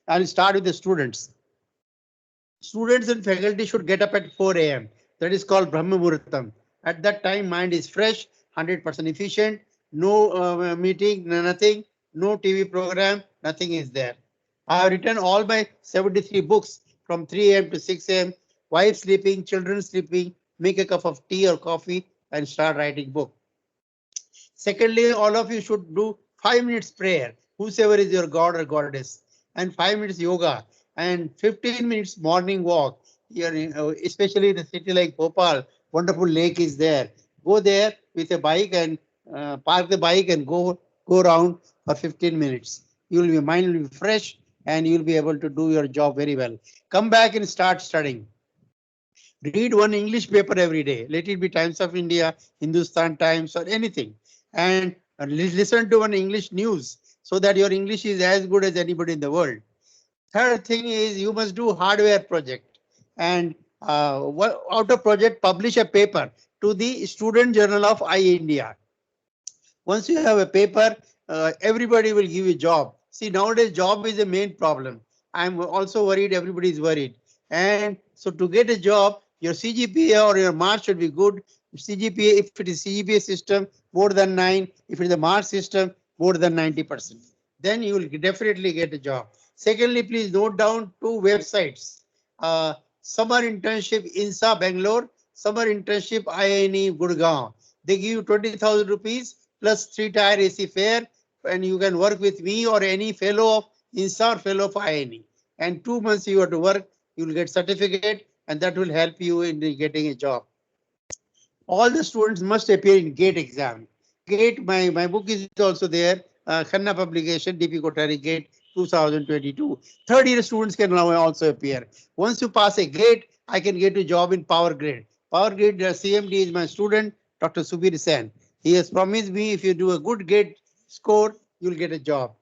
I'll start with the students. Students and faculty should get up at 4 a.m. That is called Brahma Muhurtam. At that time, mind is fresh, 100% efficient, no meeting, nothing, no TV program, nothing is there. I have written all my 73 books from 3 a.m. to 6 a.m. Wife sleeping, children sleeping, make a cup of tea or coffee and start writing book. Secondly, all of you should do 5 minutes prayer, whosoever is your god or goddess, and 5 minutes yoga, and 15 minutes morning walk. Here, especially in a city like Bhopal, wonderful lake is there. Go there with a bike and park the bike and go around for 15 minutes. You will be mind will be fresh and you will be able to do your job very well. Come back and start studying. Read one English paper every day. Let it be Times of India, Hindustan Times, or anything. And listen to one English news so that your English is as good as anybody in the world. Third thing is you must do hardware project. And out of project, publish a paper to the Student Journal of India. Once you have a paper, everybody will give you job. See, nowadays job is the main problem. I'm also worried, everybody is worried. And so to get a job, your CGPA or your marks should be good. CGPA, if it is CGPA system, more than 9. If it is a mark system, more than 90%. Then you will definitely get a job. Secondly, please note down 2 websites. Summer internship INSA Bangalore, summer internship IINE Gurgaon. They give you 20,000 rupees plus 3-tier AC fare, and you can work with me or any fellow of INSA or fellow of IINE. And 2 months you have to work, you will get certificate, and that will help you in getting a job. All the students must appear in GATE exam. GATE, my book is also there. Khanna publication, DP Kothari, GATE 2022. Third year students can now also appear. Once you pass a GATE, I can get a job in Power Grid. Power Grid CMD is my student, Dr. Subir Sen. He has promised me if you do a good GATE score, you'll get a job.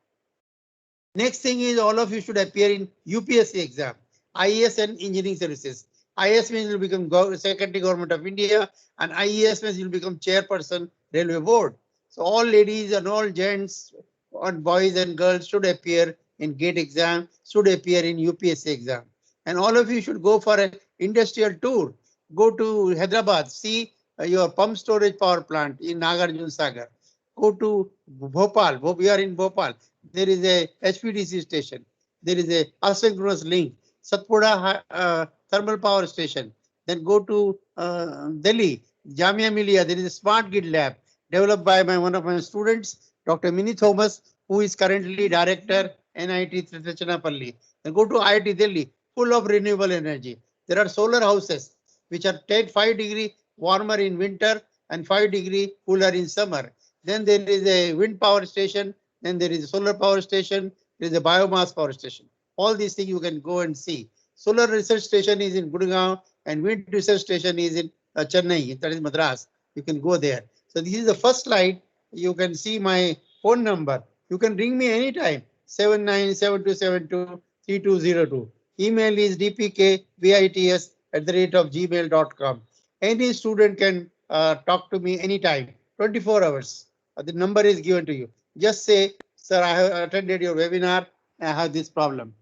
Next thing is all of you should appear in UPSC exam, IAS and Engineering Services. IAS means you will become Secretary Government of India, and IAS means you will become Chairperson Railway Board. So all ladies and all gents and boys and girls should appear in GATE exam, should appear in UPSC exam. And all of you should go for an industrial tour. Go to Hyderabad, see your pump storage power plant in Nagarjun Sagar. Go to Bhopal, we are in Bhopal. There is a HPDC station. There is a asynchronous link. Satpura thermal power station. Then go to Delhi, Jamia Millia. There is a smart grid lab developed by one of my students, Dr. Mini Thomas, who is currently director NIT Trichanapalli. Then go to IIT Delhi, full of renewable energy. There are solar houses which are 5 degree warmer in winter and 5 degree cooler in summer. Then there is a wind power station. Then there is a solar power station. There is a biomass power station. All these things you can go and see. Solar research station is in Gurgaon and wind research station is in Chennai, that is Madras. You can go there. So this is the first slide. You can see my phone number. You can ring me anytime, 7972723202. Email is dpkvits@gmail.com. Any student can talk to me anytime, 24 hours. The number is given to you. Just say, sir, I have attended your webinar. I have this problem.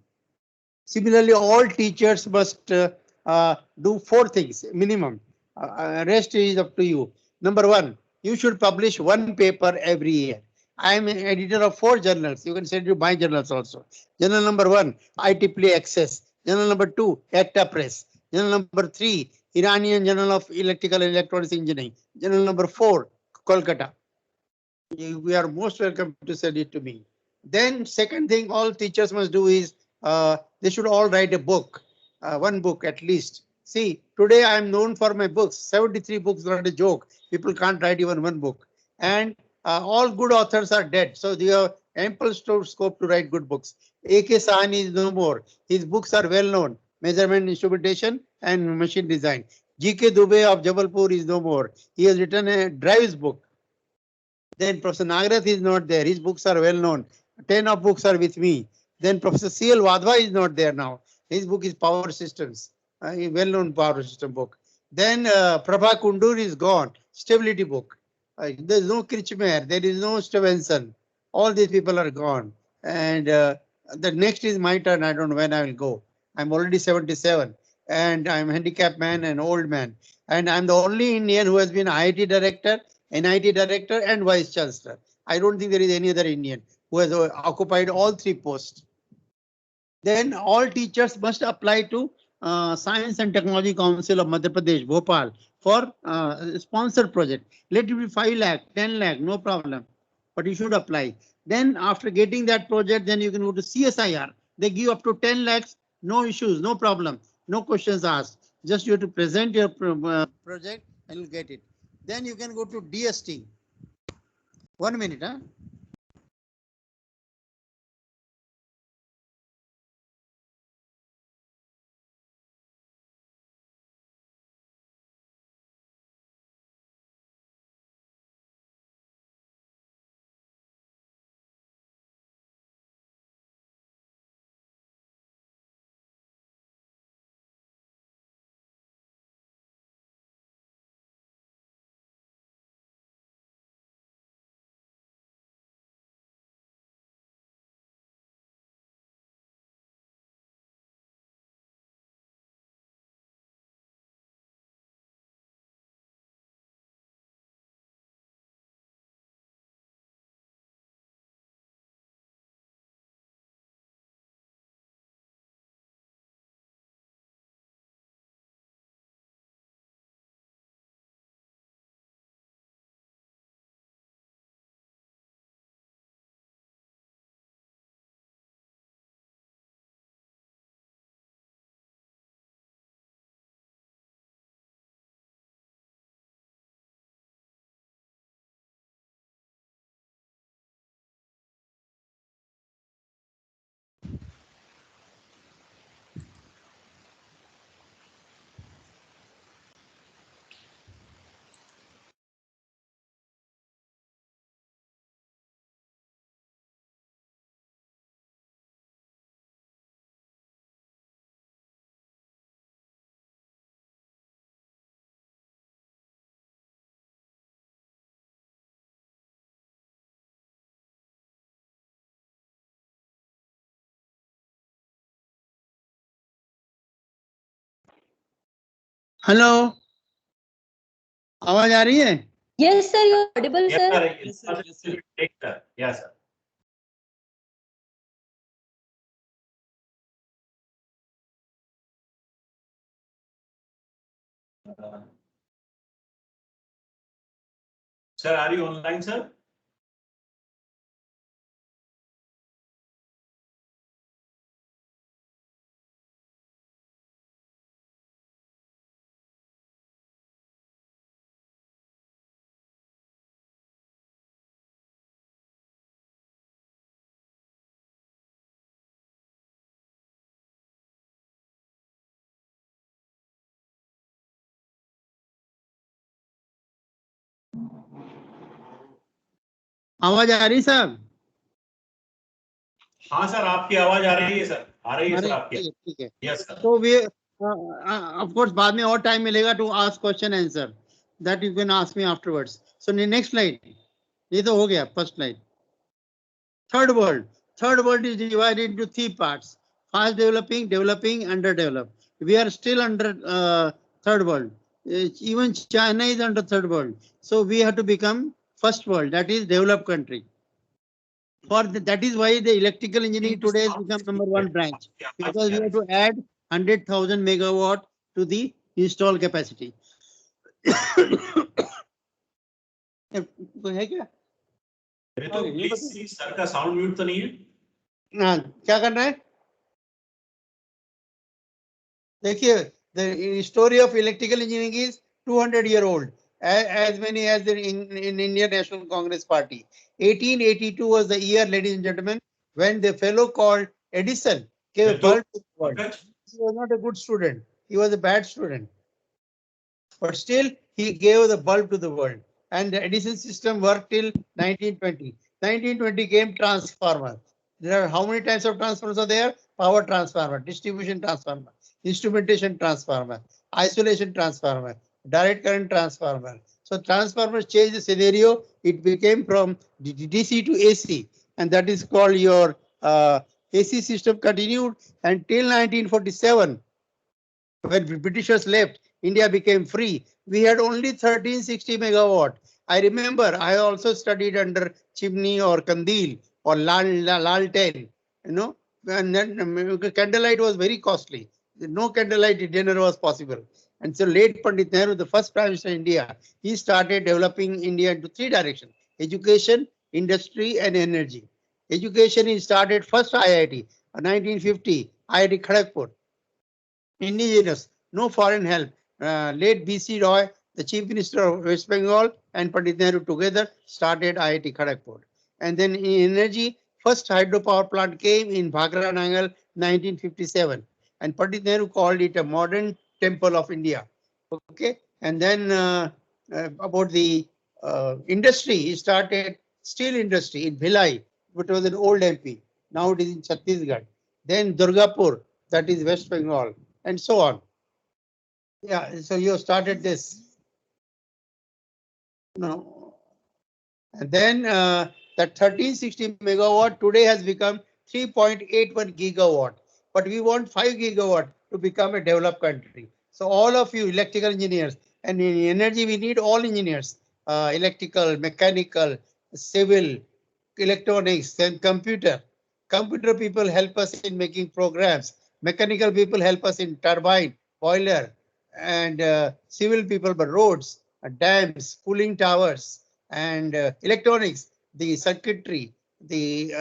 Similarly, all teachers must do 4 things minimum. Rest is up to you. Number 1, you should publish 1 paper every year. I am an editor of 4 journals. You can send you my journals also. Journal number 1, IEEE Access. Journal number 2, ACTA Press. Journal number 3, Iranian Journal of Electrical and Electronics Engineering. Journal number 4, Kolkata. We are most welcome to send it to me. Then second thing all teachers must do is they should all write a book, 1 book at least. See, today I am known for my books, 73 books, not a joke. People can't write even 1 book. And all good authors are dead. So they have ample scope to write good books. A.K. Sahani is no more. His books are well known, measurement instrumentation and machine design. G.K. Dubey of Jabalpur is no more. He has written a drives book. Then Professor Nagarath is not there. His books are well known. 10 of books are with me. Then Professor C.L. Wadhwa is not there now. His book is Power Systems, a well-known power system book. Then Prabha Kundur is gone. Stability book. There is no Kirchmer. There is no Stevenson. All these people are gone. And the next is my turn. I don't know when I will go. I'm already 77 and I'm a handicapped man and old man. And I'm the only Indian who has been IIT director, NIT director and vice chancellor. I don't think there is any other Indian who has occupied all three posts. Then all teachers must apply to Science and Technology Council of Madhya Pradesh, Bhopal for sponsored project. Let it be 5 lakh, 10 lakh, no problem. But you should apply. Then after getting that project, then you can go to CSIR. They give up to 10 lakhs, no issues, no problem, no questions asked. Just you have to present your project and you'll get it. Then you can go to DST. 1 minute, huh? Hello, आवाज आ रही है? Yes, sir, you're audible, Yes, sir. sir. Yes, sir. Yes, sir. Take that. Yes, sir. Sir, are you online, sir? आवाज आ रही साहब? हाँ sir, आपकी आवाज आ रही है सर, आ रही है सर आपकी। ठीक है। Yes sir. तो वे ऑफ कोर्स बाद में और टाइम मिलेगा to ask question answer, that you can ask me afterwards. So next slide. ये तो हो गया first slide. Third world is divided into 3 parts: fast developing, developing, underdeveloped. We are still under third world. Even China is under third world. So we have to become first world, that is developed country. That is why the electrical engineering today has become #1 branch, because we have to add 100,000 megawatt to the installed capacity. है क्या? तो please sir का sound mute तो नहीं है? हाँ, क्या करना है? देखिए, the story of electrical engineering is 200-year-old, as many as in Indian National Congress Party. 1882 was the year, ladies and gentlemen, when the fellow called Edison gave a bulb to the world. He was not a good student. He was a bad student. But still, he gave the bulb to the world. And the Edison system worked till 1920. 1920 came transformer. There are how many types of transformers are there? Power transformer, distribution transformer, instrumentation transformer, isolation transformer, direct current transformer. So transformers changed the scenario. It became from DC to AC, and that is called your AC system continued until 1947. When Britishers left, India became free. We had only 1360 megawatt. I remember I also studied under chimney or kandil or lalten, you know, and then candlelight was very costly. No candlelight dinner was possible. And so late Pandit Nehru, the first Prime Minister of India, he started developing India into three directions: education, industry, and energy. Education, he started first IIT, 1950, IIT Kharagpur. Indigenous, no foreign help. Late BC Roy, the Chief Minister of West Bengal, and Pandit Nehru together started IIT Kharagpur. And then in energy, first hydropower plant came in Bhagra Nangal 1957. And Pandit Nehru called it a modern temple of India. Okay. And then about the industry, he started steel industry in Bhilai, which was an old MP. Now it is in Chhattisgarh. Then Durgapur, that is West Bengal, and so on. Yeah, so you started this. No. And then that 1360 megawatt today has become 3.81 gigawatt. But we want 5 gigawatt to become a developed country. So all of you electrical engineers, and in energy we need all engineers, electrical, mechanical, civil, electronics, and computer. Computer people help us in making programs. Mechanical people help us in turbine, boiler, and civil people for roads, dams, cooling towers, and electronics, the circuitry, the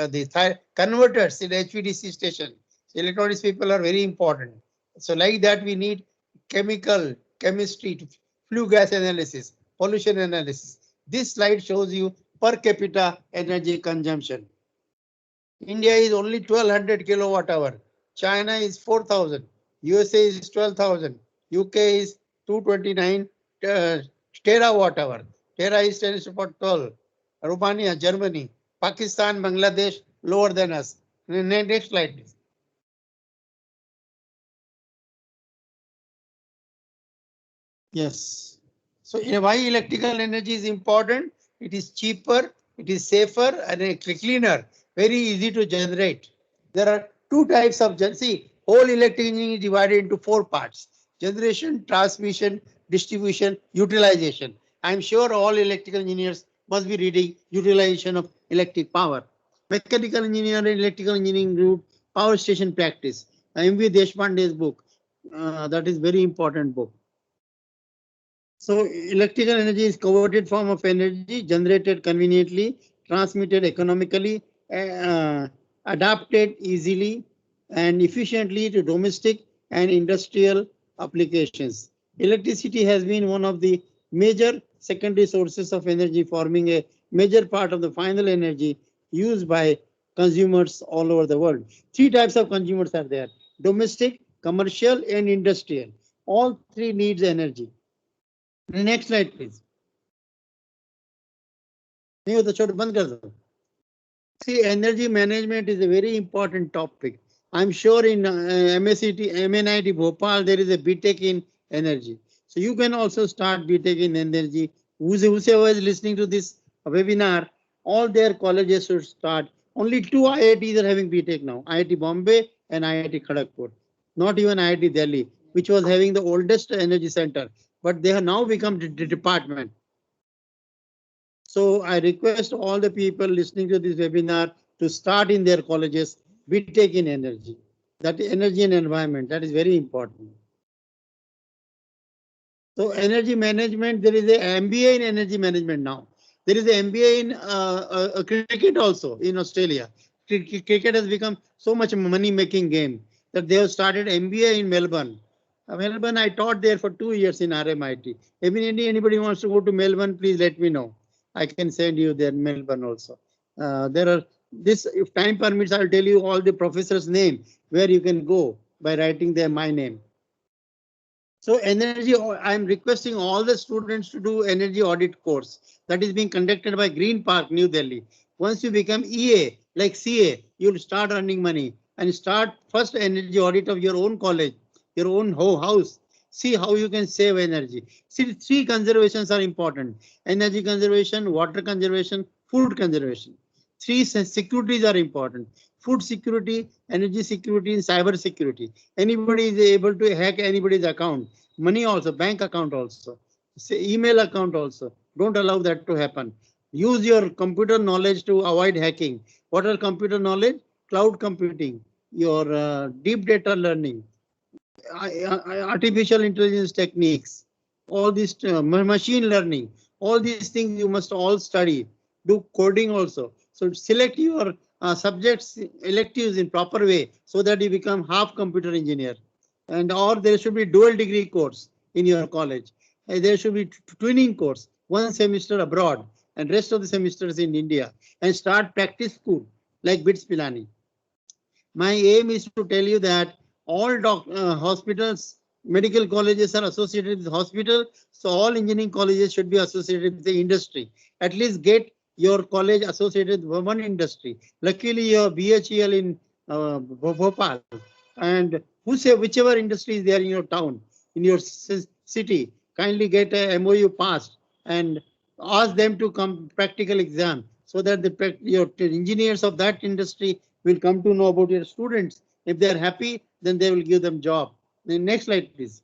converters in HVDC station. So electronics people are very important. So like that, we need chemical, chemistry, flue gas analysis, pollution analysis. This slide shows you per capita energy consumption. India is only 1200 kilowatt hour. China is 4000. USA is 12,000. UK is 229 terawatt hour. Tera is 10 to the power 12. Romania, Germany, Pakistan, Bangladesh lower than us. Next slide, please. Yes. So why electrical energy is important? It is cheaper, it is safer, and cleaner. Very easy to generate. There are two types of see, whole electric engineering is divided into four parts: generation, transmission, distribution, utilization. I'm sure all electrical engineers must be reading utilization of electric power. Mechanical engineering and electrical engineering group, power station practice. M.V. Deshpande's book. That is very important book. So electrical energy is coveted form of energy generated conveniently, transmitted economically, adapted easily and efficiently to domestic and industrial applications. Electricity has been one of the major secondary sources of energy, forming a major part of the final energy used by consumers all over the world. Three types of consumers are there: domestic, commercial, and industrial. All three needs energy. Next slide, please. नहीं हो तो छोड़ बंद कर दो. See, energy management is a very important topic. I'm sure in MNIT Bhopal there is a BTech in energy. So you can also start BTech in energy. Whoever is listening to this webinar, all their colleges should start. Only two IITs are having BTech now: IIT Bombay and IIT Kharagpur. Not even IIT Delhi, which was having the oldest energy center, but they have now become the department. So I request all the people listening to this webinar to start in their colleges BTech in energy. That is energy and environment. That is very important. So energy management, there is an MBA in energy management now. There is an MBA in cricket also in Australia. Cricket has become so much money making game that they have started MBA in Melbourne. Melbourne, I taught there for 2 years in RMIT. If anybody wants to go to Melbourne, please let me know. I can send you there Melbourne also. There are this, if time permits, I'll tell you all the professors' name where you can go by writing there my name. So energy, I'm requesting all the students to do energy audit course that is being conducted by Green Park, New Delhi. Once you become EA, like CA, you'll start earning money and start first energy audit of your own college, your own house. See how you can save energy. See, three conservations are important: energy conservation, water conservation, food conservation. Three securities are important. food security, energy security, and cyber security. Anybody is able to hack anybody's account, money also, bank account also, say email account also. Don't allow that to happen. Use your computer knowledge to avoid hacking. What are computer knowledge? Cloud computing, your deep data learning, artificial intelligence techniques, all these machine learning, all these things you must all study. Do coding also. So select your subjects, electives in proper way so that you become half computer engineer. And or there should be dual degree course in your college. There should be twinning course, one semester abroad and rest of the semesters in India, and start practice school like BITS Pilani. My aim is to tell you that all hospitals, medical colleges are associated with hospital. So all engineering colleges should be associated with the industry. At least get your college associated with one industry. Luckily, your BHEL in Bhopal, and whichever industry is there in your town, in your city, kindly get a MOU passed and ask them to come practical exam so that your engineers of that industry will come to know about your students. If they are happy, then they will give them job. The next slide, please.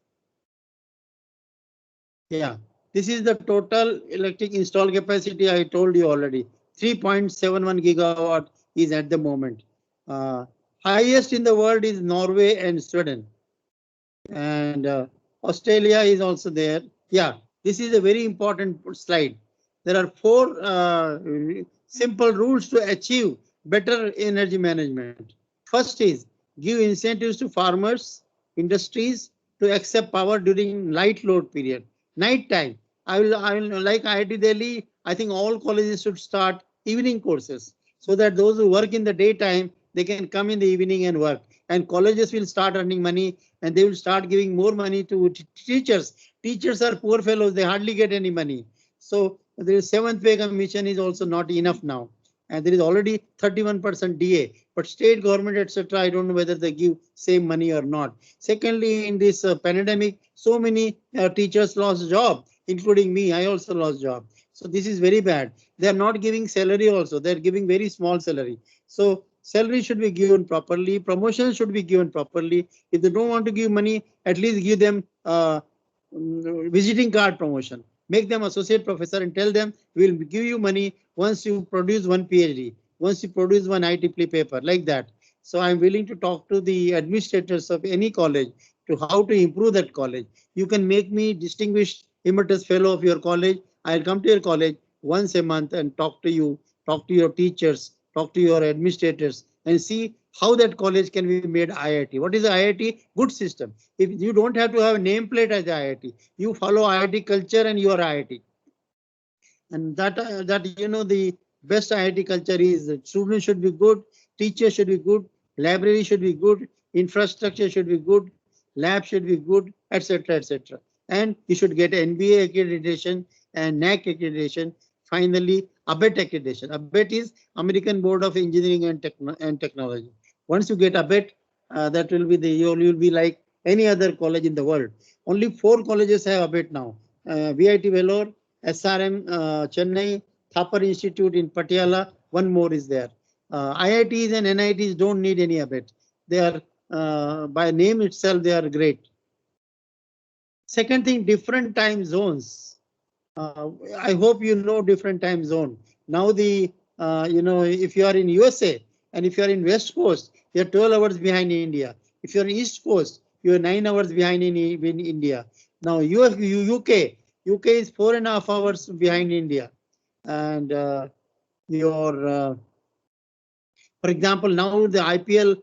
Yeah, this is the total electric install capacity. I told you already. 3.71 gigawatt is at the moment. Highest in the world is Norway and Sweden. And Australia is also there. Yeah, this is a very important slide. There are 4 simple rules to achieve better energy management. First is give incentives to farmers, industries to accept power during light load period. Night time. I will like IIT Delhi. I think all colleges should start evening courses so that those who work in the daytime, they can come in the evening and work. And colleges will start earning money and they will start giving more money to teachers. Teachers are poor fellows. They hardly get any money. So the 7th pay commission is also not enough now. And there is already 31% DA, but state government, etc. I don't know whether they give same money or not. Secondly, in this pandemic, so many teachers lost job, including me. I also lost job. So this is very bad. They are not giving salary also. They are giving very small salary. So salary should be given properly. Promotion should be given properly. If they don't want to give money, at least give them visiting card promotion. Make them associate professor and tell them we will give you money once you produce one PhD, once you produce one IEEE paper, like that. So I'm willing to talk to the administrators of any college to how to improve that college. You can make me distinguished emeritus fellow of your college. I'll come to your college once a month and talk to you, talk to your teachers, talk to your administrators, and see how that college can be made IIT. What is IIT? Good system. If you don't have to have a nameplate as IIT, you follow IIT culture and you are IIT. And that you know the best IIT culture is that students should be good, teachers should be good, library should be good, infrastructure should be good, lab should be good, etc. etc. And you should get NBA accreditation and NAC accreditation. Finally, ABET accreditation. ABET is American Board of Engineering and Technology. Once you get ABET, that will be the you will be like any other college in the world. Only 4 colleges have ABET now. VIT Vellore, SRM Chennai, Thapar Institute in Patiala, one more is there. IITs and NITs don't need any ABET. They are by name itself, they are great. Second thing, different time zones. I hope you know different time zone. Now the you know, if you are in USA and if you are in West Coast, you are 12 hours behind India. If you are in East Coast, you are 9 hours behind in India. Now UK is 4.5 hours behind India, and for example, now the IPL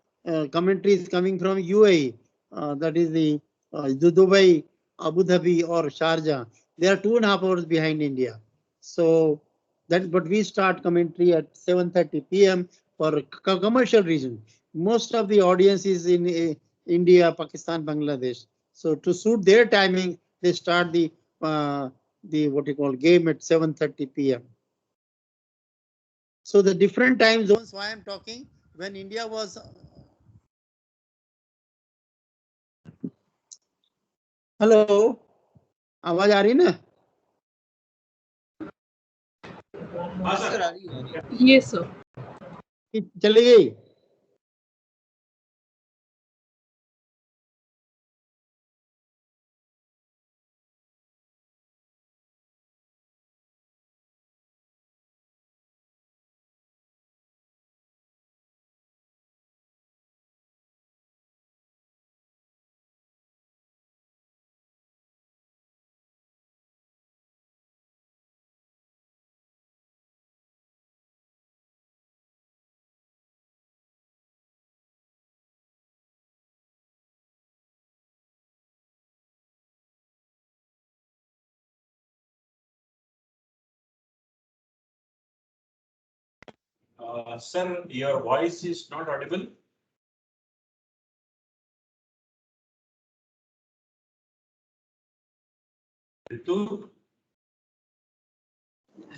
commentary is coming from UAE. That is the Dubai, Abu Dhabi, or Sharjah. They are 2.5 hours behind India. So but we start commentary at 7:30 p.m. for commercial reason. Most of the audience is in India, Pakistan, Bangladesh. So to suit their timing, they start the what you call game at 7:30 p.m. So the different time zones, why I'm talking, when India was hello, आवाज आ रही ना? हाँ sir. Yes, sir. चली गई? Sir, your voice is not audible. Ritu,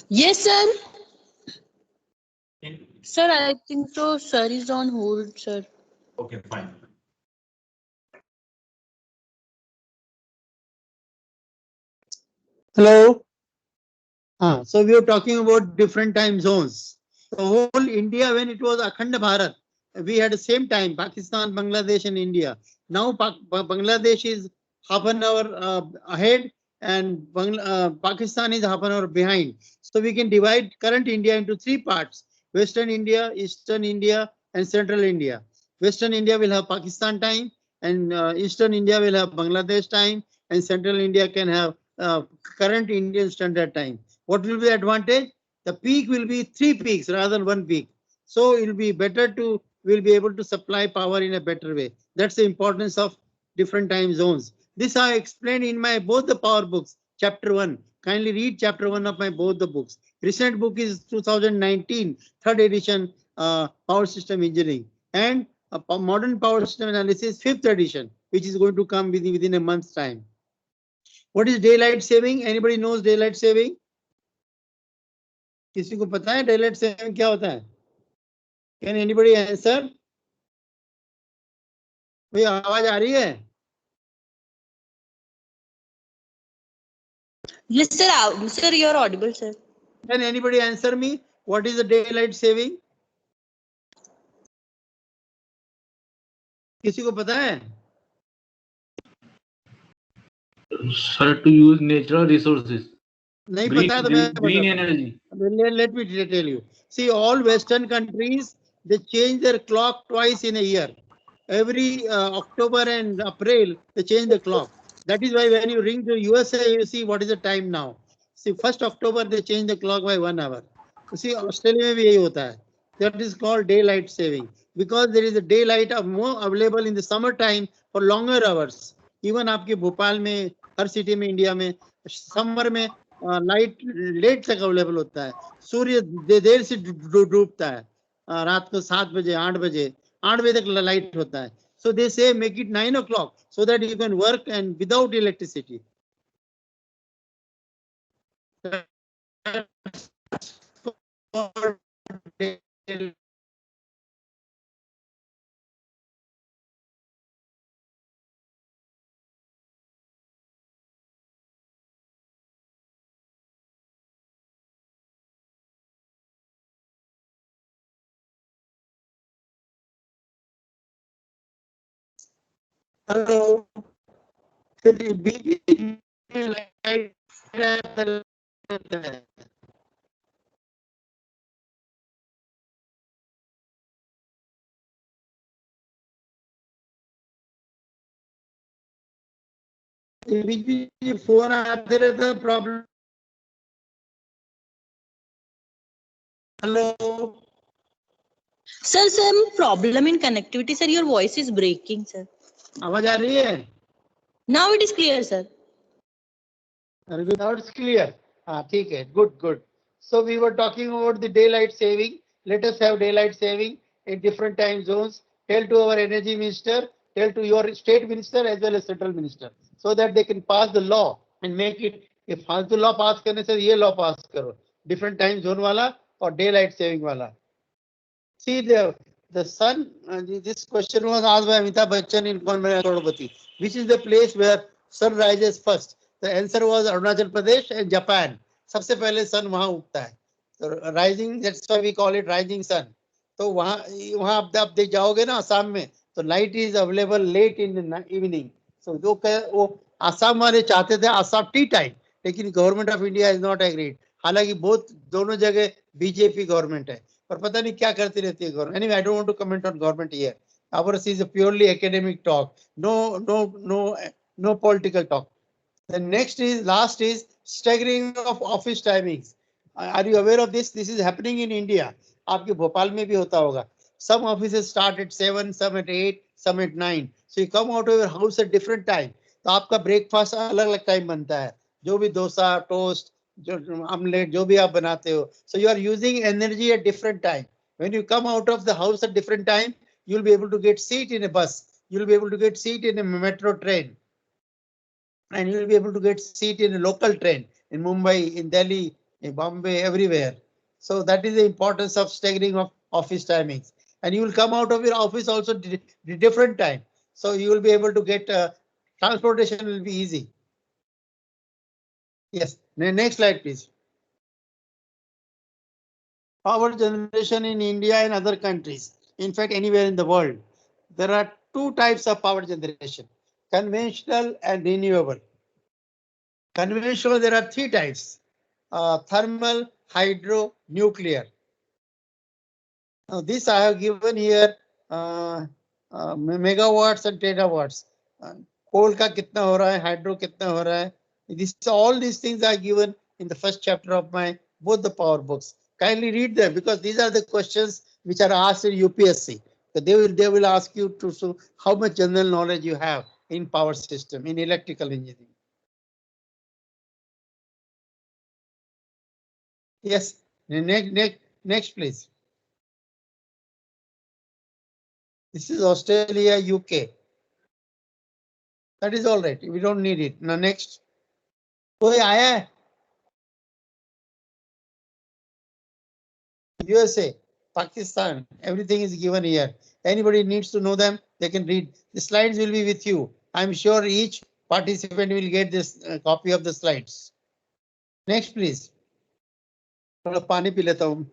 Yes, sir. in, Sir, I think so. Sir is on hold, sir. okay, fine. Hello. So we were talking about different time zones. The whole India, when it was Akhand Bharat, we had the same time, Pakistan, Bangladesh and India. Now Bangladesh is half an hour ahead and Pakistan is half an hour behind. So we can divide current India into three parts: Western India, Eastern India and Central India. Western India will have Pakistan time and Eastern India will have Bangladesh time and Central India can have current Indian Standard Time. What will be the advantage? The peak will be 3 peaks rather than 1 peak. So it will be better to, we'll be able to supply power in a better way. That's the importance of different time zones. This I explained in my both the power books, chapter 1. Kindly read chapter 1 of my both the books. Recent book is 2019, third edition, Power System Engineering, and Modern Power System Analysis, fifth edition, which is going to come within a month's time. What is daylight saving? Anybody knows daylight saving? किसी को पता है daylight saving क्या होता है? Can anybody answer? भाई आवाज आ रही है? Yes, sir. Sir, you're audible, sir. Can anybody answer me? What is the daylight saving? किसी को पता है? Sir, to use natural resources. नहीं Green, पता है तो मैं green बताता हूँ. energy. Let me tell you. See, all Western countries, they change their clock twice in a year. Every October and April, they change the clock. That is why when you ring to USA, you see what is the time now. See, 1st October, they change the clock by 1 hour. You see, Australia में भी यही होता है. That is called daylight saving because there is a daylight of more available in the summer time for longer hours. Even आपके भोपाल में, हर city में, India में, summer में लाइट लेट तक अवेलेबल होता है. सूर्य देर से डूबता है. रात को 7 बजे, 8 बजे, 8 बजे तक लाइट होता है. So they say make it 9 o'clock so that you can work and without electricity. Hello. Phone आते रहता है problem. Hello. Sir, some problem in connectivity, sir. Your voice is breaking, sir. आवाज आ रही है? Now it is clear, sir. Now it's clear. ठीक है. Good. So we were talking about the daylight saving. Let us have daylight saving in different time zones. Tell to our energy minister, tell to your state minister as well as central minister, so that they can pass the law and make it. If फालतू law pass करने से ये law pass करो. Different time zone वाला और daylight saving वाला. See the sun. This question was asked by Amitabh Bachchan in Kaun Banega Crorepati. Which is the place where sun rises first? The answer was Arunachal Pradesh and Japan. सबसे पहले sun वहाँ उगता है. So rising, that's why we call it rising sun. तो वहाँ आप देख जाओगे ना आसाम में, तो light is available late in the evening. So वो आसाम वाले चाहते थे आसाम टी टाइम, लेकिन government of India is not agreed. हालांकि बहुत दोनों जगह बीजेपी गवर्नमेंट है, पर पता नहीं क्या करती रहती है government. Anyway, I don't want to comment on government here. Ours is a purely academic talk. No political talk. The last is staggering of office timings. Are you aware of this? This is happening in India. आपके भोपाल में भी होता होगा. Some offices start at 7, some at 8, some at 9. So you come out of your house at different time. तो आपका breakfast अलग अलग time बनता है. जो भी डोसा, टोस्ट, जो ऑमलेट, जो भी आप बनाते हो. So you are using energy at different time. When you come out of the house at different time, you'll be able to get seat in a bus. You'll be able to get seat in a metro train. And you'll be able to get seat in a local train in Mumbai, in Delhi, in Bombay, everywhere. So that is the importance of staggering of office timings. And you will come out of your office also different time. So you will be able to get transportation will be easy. Yes. Next slide, please. Power generation in India and other countries. In fact, anywhere in the world, there are two types of power generation: conventional and renewable. Conventional, there are three types: thermal, hydro, nuclear. Now, this I have given here megawatts and terawatts. Coal का कितना हो रहा है, hydro कितना हो रहा है. All these things are given in the first chapter of my both the power books. Kindly read them because these are the questions which are asked in UPSC. So they will ask you to show how much general knowledge you have in power system, in electrical engineering. Yes, next please. This is Australia, UK. That is all right. We don't need it. Now next. कोई आया है? USA, Pakistan, everything is given here. Anybody needs to know them, they can read. The slides will be with you. I'm sure each participant will get this copy of the slides. Next, please. थोड़ा पानी P लेता हूँ.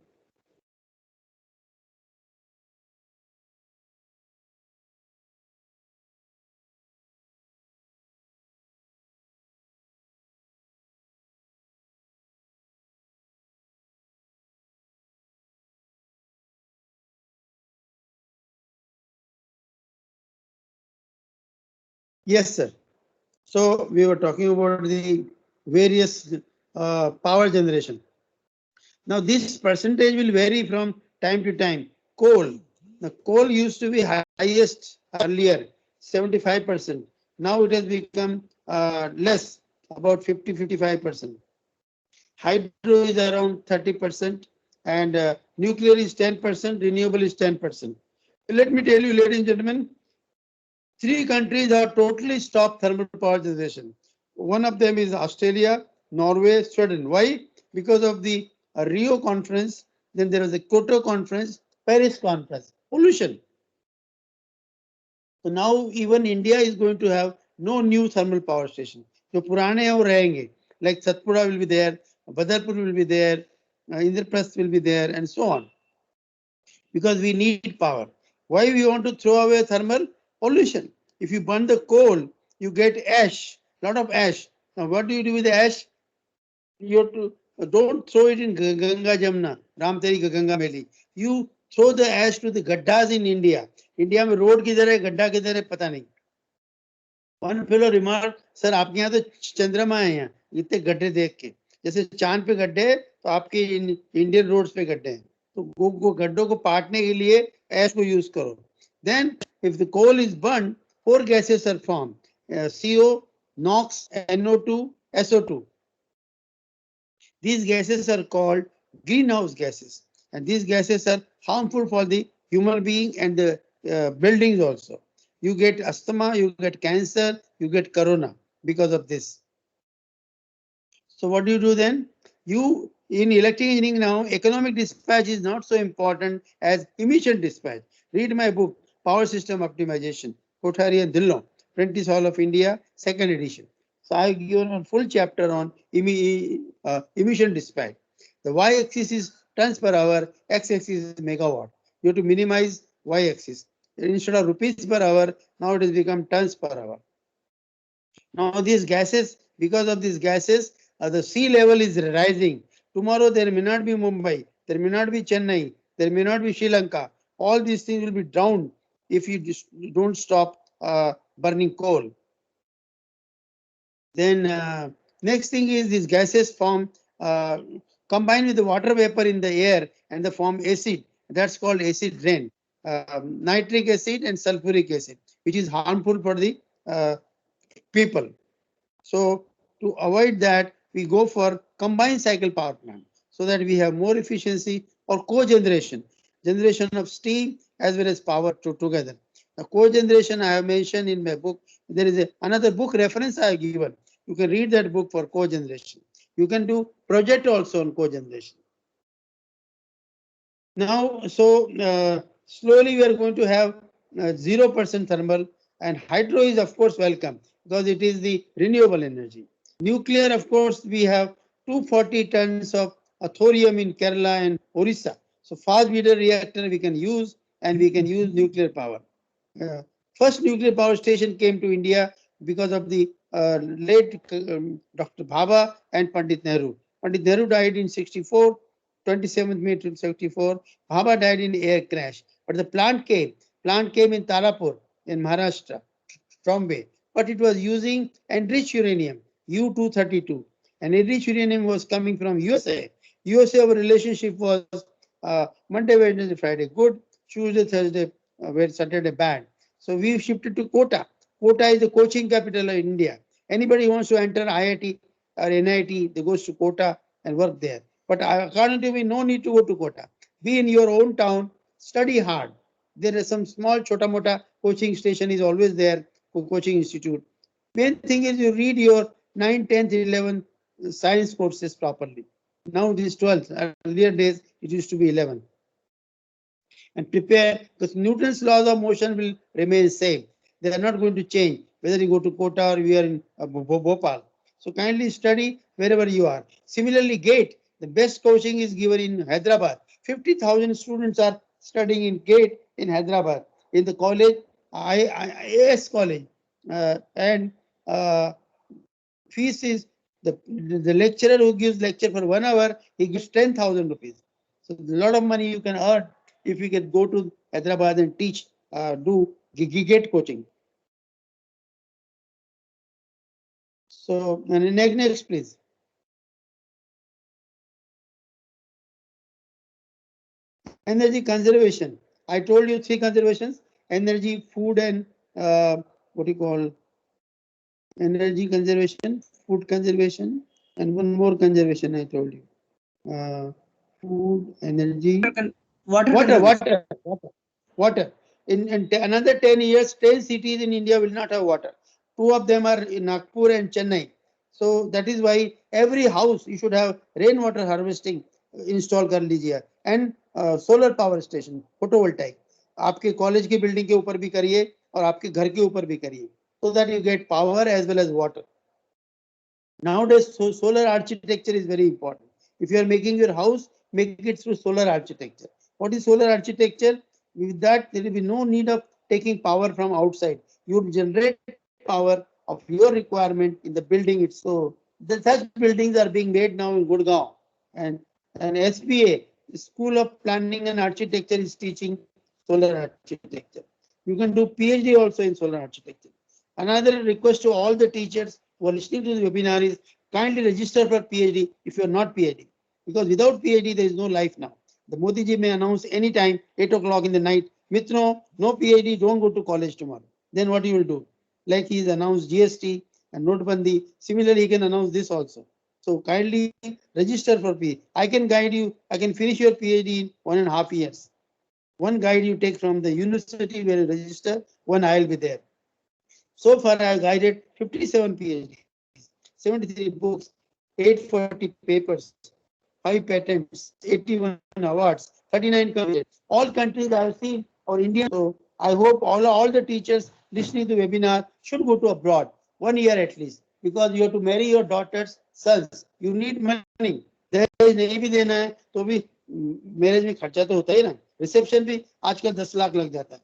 Yes, sir. So we were talking about the various power generation. Now this percentage will vary from time to time. Coal. The coal used to be highest earlier, 75%. Now it has become less, about 50-55%. Hydro is around 30%, and nuclear is 10%, renewable is 10%. Let me tell you, ladies and gentlemen, three countries have totally stopped thermal power generation. One of them is Australia, Norway, Sweden. Why? Because of the Rio conference, then there was a Kyoto conference, Paris conference, pollution. So now even India is going to have no new thermal power station. So पुराने हैं वो रहेंगे. Like Satpura will be there, Badarpur will be there, Indraprasth will be there, and so on. Because we need power. Why we want to throw away thermal? Pollution. If you burn the coal, you get ash, lot of ash. Now what do you do with the ash? You have to don't throw it in Ganga Jamna, Ramteri Ganga Meli. You throw the ash to the gaddas in India. India में road किधर है, गड्ढा किधर है, पता नहीं. One fellow remarked, sir आपके यहाँ तो चंद्रमा है, यहाँ इतने गड्ढे देख के, जैसे चांद पे गड्ढे हैं तो आपके इंडियन रोड्स पे गड्ढे हैं. तो गड्ढों को पाटने के लिए ऐश को यूज करो. Then if the coal is burned, four gases are formed: CO, NOx, NO2, SO2. These gases are called greenhouse gases, and these gases are harmful for the human being and the buildings also. You get asthma, you get cancer, you get corona because of this. So what do you do then? You in electric engineering now, economic dispatch is not so important as emission dispatch. Read my book, Power System Optimization, Kothari and Dillon, Prentice Hall of India, second edition. So I've given a full chapter on emission dispatch. The y-axis is tons per hour, x-axis is megawatt. You have to minimize y-axis. Instead of rupees per hour, now it has become tons per hour. Now these gases, because of these gases, the sea level is rising. Tomorrow there may not be Mumbai, there may not be Chennai, there may not be Sri Lanka. All these things will be drowned if you just don't stop burning coal. Then next thing is these gases form combine with the water vapor in the air and they form acid. That's called acid rain. Nitric acid and sulfuric acid, which is harmful for the people. So to avoid that, we go for combined cycle power plant so that we have more efficiency or cogeneration. generation of steam as well as power together. The cogeneration I have mentioned in my book. There is another book reference I have given. You can read that book for cogeneration. You can do project also on cogeneration. Now, slowly we are going to have 0% thermal, and hydro is of course welcome because it is the renewable energy. Nuclear, of course, we have 240 tons of thorium in Kerala and Orissa. So fast breeder reactor we can use, and we can use nuclear power. First nuclear power station came to India because of the late Dr. Bhabha and Pandit Nehru. Pandit Nehru died in 64, 27th May 1974. Bhabha died in air crash. But the plant came. Plant came in Tarapur in Maharashtra, Bombay. But it was using enriched uranium, U-232. And enriched uranium was coming from USA. USA, our relationship was Monday, Wednesday, Friday good, Tuesday, Thursday, Saturday bad. So we shifted to Kota. Kota is the coaching capital of India. Anybody who wants to enter IIT or NIT, they goes to Kota and work there. But according to me, no need to go to Kota. Be in your own town, study hard. There is some small chota mota coaching station is always there, coaching institute. Main thing is you read your 9, 10th, 11th science courses properly. Now this 12th, earlier days it used to be 11. And prepare, because Newton's laws of motion will remain same. They are not going to change whether you go to Kota or you are in Bhopal. So kindly study wherever you are. Similarly, GATE, the best coaching is given in Hyderabad. 50,000 students are studying in GATE in Hyderabad. In the college, IAS college, and fees is the lecturer who gives lecture for 1 hour, he gives 10,000 rupees. So a lot of money you can earn if you can go to Hyderabad and teach, do GATE coaching. So next please. Energy conservation. I told you 3 conservations: energy, food, and what do you call energy conservation, food conservation, and one more conservation I told you. Food, energy, water. In another 10 years, 10 cities in India will not have water. 2 of them are in Nagpur and Chennai. So that is why every house you should have rainwater harvesting install कर लीजिए, and solar power station, photovoltaic. आपके college की building के ऊपर भी करिए और आपके घर के ऊपर भी करिए, so that you get power as well as water. Nowadays, solar architecture is very important. If you are making your house, make it through solar architecture. What is solar architecture? With that, there will be no need of taking power from outside. You generate power of your requirement in the building itself. So such buildings are being made now in Gurgaon, and SPA, School of Planning and Architecture, is teaching solar architecture. You can do PhD also in solar architecture. Another request to all the teachers who are listening to the webinar is kindly register for PhD if you are not PhD. Because without PhD, there is no life now. The Modi ji may announce anytime, 8 o'clock in the night, Mitro, no PhD, don't go to college tomorrow. Then what you will do? Like he's announced GST and Notbandi. Similarly, he can announce this also. So kindly register for PhD. I can guide you. I can finish your PhD in 1.5 years. One guide you take from the university where you register, one I will be there. So far, I have guided 57 PhDs, 73 books, 840 papers, 5 patents, 81 awards, 39 countries. All countries I have seen or India. So I hope all the teachers listening to the webinar should go to abroad 1 year at least, because you have to marry your daughter's sons. You need money. दहेज नहीं भी देना है तो भी marriage में खर्चा तो होता ही ना. रिसेप्शन भी आजकल 10 लाख लग जाता है.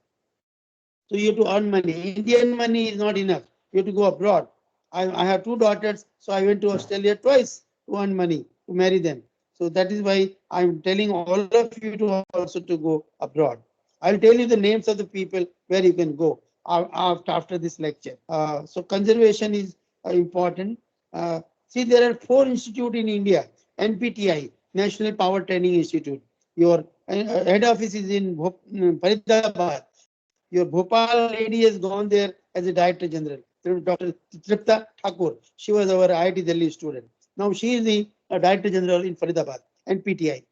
So you have to earn money. Indian money is not enough. You have to go abroad. I have 2 daughters, so I went to Australia twice to earn money to marry them. So that is why I'm telling all of you to also to go abroad. I'll tell you the names of the people where you can go after this lecture. So conservation is important. See, there are 4 institutes in India. NPTI, National Power Training Institute. Your head office is in Faridabad. Your Bhopal lady has gone there as a Director General, Dr. Tripta Thakur. She was our IIT Delhi student. Now she is the Director General in Faridabad, NPTI.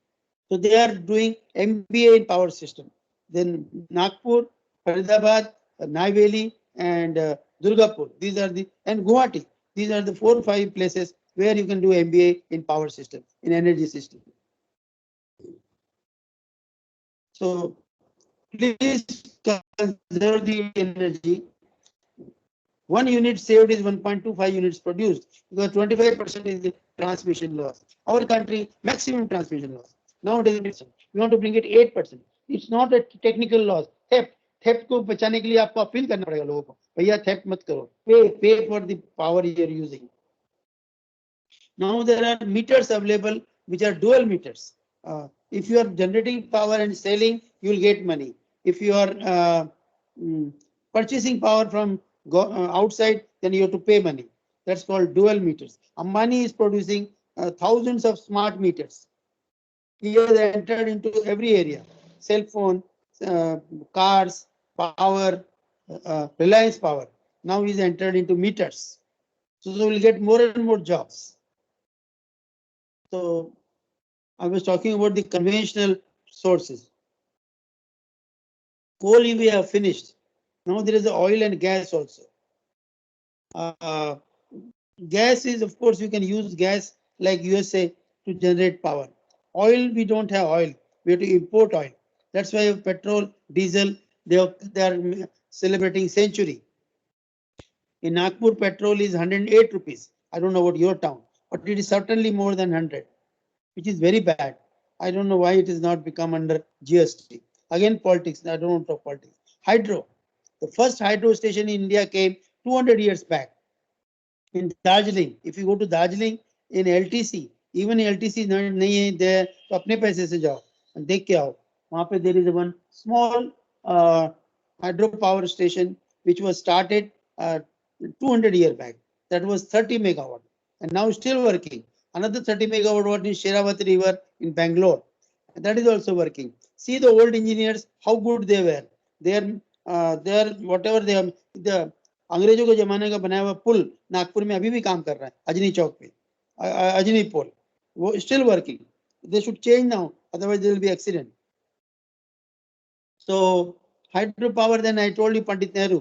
So they are doing MBA in power system. Then Nagpur, Faridabad, Naiveli, and Durgapur. These are the and Guwahati. These are the 4 or 5 places where you can do MBA in power system, in energy system. So please conserve the energy. 1 unit saved is 1.25 units produced because 25% is the transmission loss. Our country maximum transmission loss. Nowadays we want to bring it 8%. It's not a technical loss. Theft को बचाने के लिए आपको appeal करना पड़ेगा लोगों को भैया theft मत करो. Pay for the power you are using. Now there are meters available which are dual meters. If you are generating power and selling, you will get money. If you are purchasing power from outside, then you have to pay money. That's called dual meters. Ambani is producing thousands of smart meters. He has entered into every area: cell phone, cars, power, Reliance Power. Now he's entered into meters. So we'll get more and more jobs. So I was talking about the conventional sources. Coal we have finished. Now there is the oil and gas also. Gas is, of course, you can use gas like USA to generate power. Oil, we don't have oil. We have to import oil. That's why petrol, diesel, they are celebrating century. In Nagpur, petrol is 108 rupees. I don't know about your town, but it is certainly more than 100, which is very bad. I don't know why it is not become under GST. Again, politics. I don't want to talk politics. Hydro. The first hydro station in India came 200 years back. In Darjeeling, if you go to Darjeeling in LTC, even LTC नहीं है there, तो अपने पैसे से जाओ देख के आओ. वहाँ पे there is one small hydropower station which was started 200 years back. That was 30 megawatt and now still working. Another 30 megawatt in Sheravati River in Bangalore. And that is also working. See the old engineers, how good they were. They are whatever they are. The अंग्रेजों के जमाने का बनाया हुआ पुल नागपुर में अभी भी काम कर रहा है अजनी चौक पे अजनी पोल वो still working they should change now otherwise there will be accident so hydro power then I told you Pandit Nehru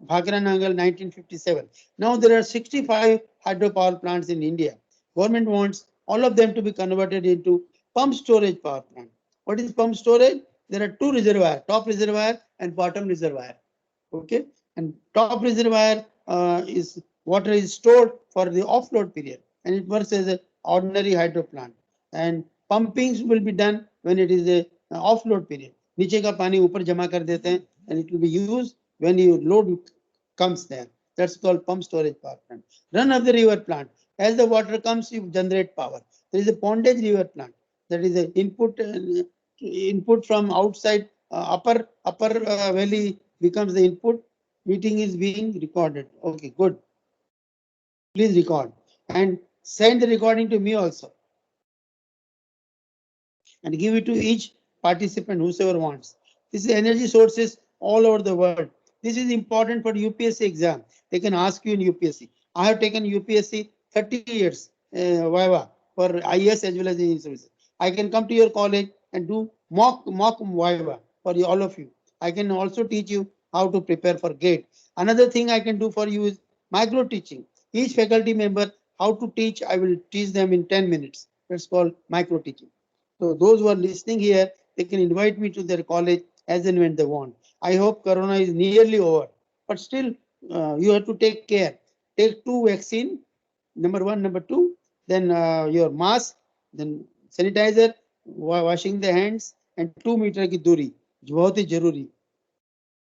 Bhakra Nangal 1957. Now there are 65 hydropower plants in India. Government wants all of them to be converted into pump storage power plant. What is pump storage? There are 2 reservoirs, top reservoir and bottom reservoir. Okay, and top reservoir is water is stored for the offload period and it works as an ordinary hydro plant, and pumpings will be done when it is a offload period. नीचे का पानी ऊपर जमा कर देते हैं and it will be used when your load comes there. That's called pump storage power plant. Run of the river plant. As the water comes, you generate power. There is a pondage river plant. That is the input from outside upper valley becomes the input. Meeting is being recorded. Okay, good. Please record and send the recording to me also. And give it to each participant, whosoever wants. This is energy sources all over the world. This is important for UPSC exam. They can ask you in UPSC. I have taken UPSC 30 years Viva for IS as well as in services. I can come to your college and do mock Viva for all of you. I can also teach you how to prepare for GATE. Another thing I can do for you is micro teaching. Each faculty member, how to teach, I will teach them in 10 minutes. That's called micro teaching. So those who are listening here, they can invite me to their college as and when they want. I hope Corona is nearly over, but still you have to take care. Take 2 vaccine, number 1, number 2, then your mask, then sanitizer, washing the hands, and 2 meter की दूरी, जो बहुत ही जरूरी.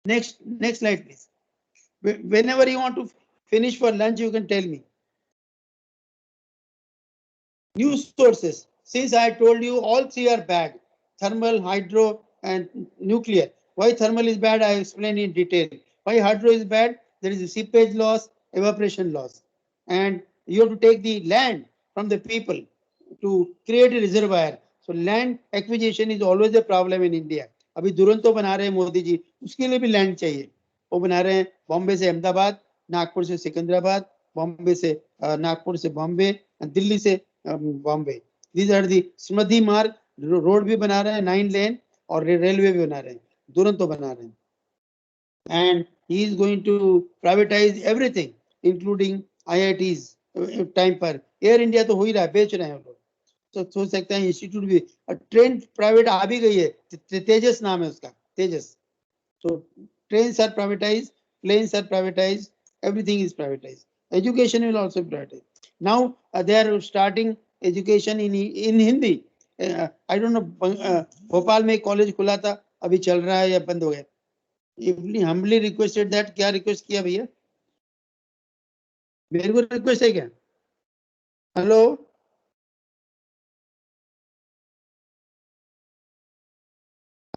Next slide, please. Whenever you want to finish for lunch, you can tell me. New sources. Since I told you all 3 are bad: thermal, hydro, and nuclear. Why thermal is bad, I explained in detail. Why hydro is bad? There is a seepage loss, evaporation loss. And you have to take the land from the people to create a reservoir. So land acquisition is always a problem in India. अभी दुरंतो बना रहे हैं मोदी जी, उसके लिए भी land चाहिए. वो बना रहे हैं बॉम्बे से अहमदाबाद, नागपुर से सिकंदराबाद, बॉम्बे से नागपुर से बॉम्बे, दिल्ली से Bombay. These are the Smadhi Marg road भी बना रहे हैं 9 लेन और रेलवे भी बना रहे हैं, दोनों तो बना रहे हैं. And he is going to privatize everything including IITs time पर. एयर इंडिया तो हो ही रहा है, बेच रहे हैं लोग. तो सोच सकते हैं इंस्टीट्यूट भी. ट्रेन प्राइवेट आ भी गई है, तेजस नाम है उसका, तेजस. So trains are privatized, planes are privatized, everything is privatized. Education will also be privatized. Now they are starting education in Hindi. I don't know. Bhopal में कॉलेज खुला था, अभी चल रहा है या बंद हो गया. Humbly requested that. क्या रिक्वेस्ट किया भैया? मेरे को रिक्वेस्ट है क्या? हेलो,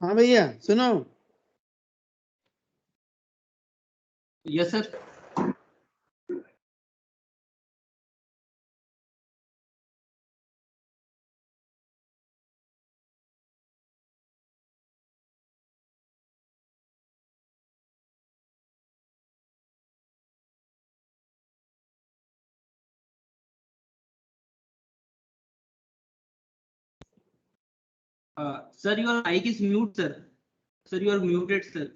हाँ भैया सुनो. Yes, sir. Sir, your mic is mute, sir. Sir, you are muted, sir.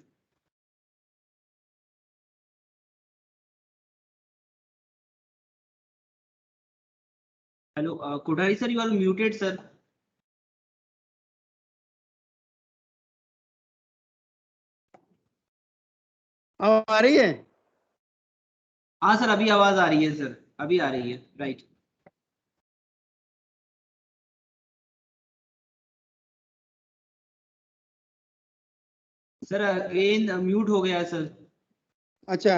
Hello, Kothari sir, you are muted, sir. अब आ रही है? हाँ सर, अभी आवाज आ रही है सर, अभी आ रही है, राइट. सर अगेन म्यूट हो गया सर. अच्छा,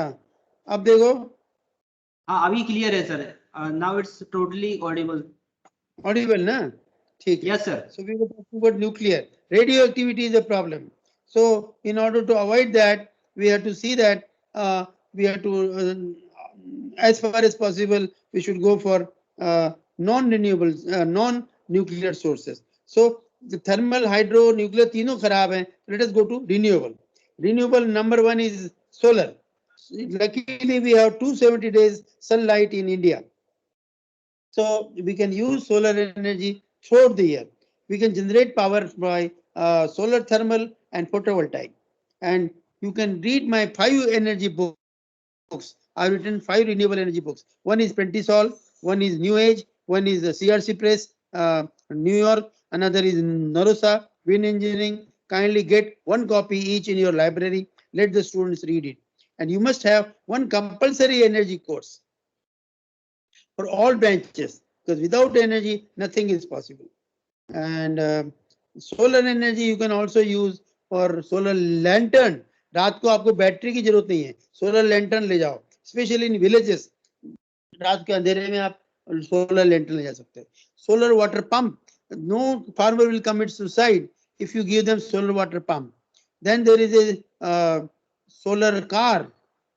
अब देखो. हाँ अभी क्लियर है sir. Now it's totally Audible. Audible ना? ठीक है. Yes sir. So we were talking about nuclear. Radioactivity is a problem. So in order to avoid that, we have to see that we have to, as far as possible, we should go for non-renewable, non-nuclear sources. So the thermal, hydro, nuclear, तीनों खराब हैं. Let us go to renewable. Renewable number one is solar. Luckily, we have 270 days sunlight in India. So we can use solar energy throughout the year. We can generate power by solar thermal and photovoltaic. And you can read my 5 energy books. I've written 5 renewable energy books. One is Pentisol, one is New Age, one is the CRC Press, New York, another is Narosa, Wind Engineering. Kindly get 1 copy each in your library. Let the students read it. And you must have 1 compulsory energy course for all branches, because without energy, nothing is possible. And solar energy you can also use for solar lantern. रात को आपको battery की जरूरत नहीं है, solar lantern ले जाओ, specially in villages. रात के अंधेरे में आप सोलर लैंटर्न ले जा सकते हैं. Solar water pump. No farmer will commit suicide if you give them solar water pump. Then there is a solar car.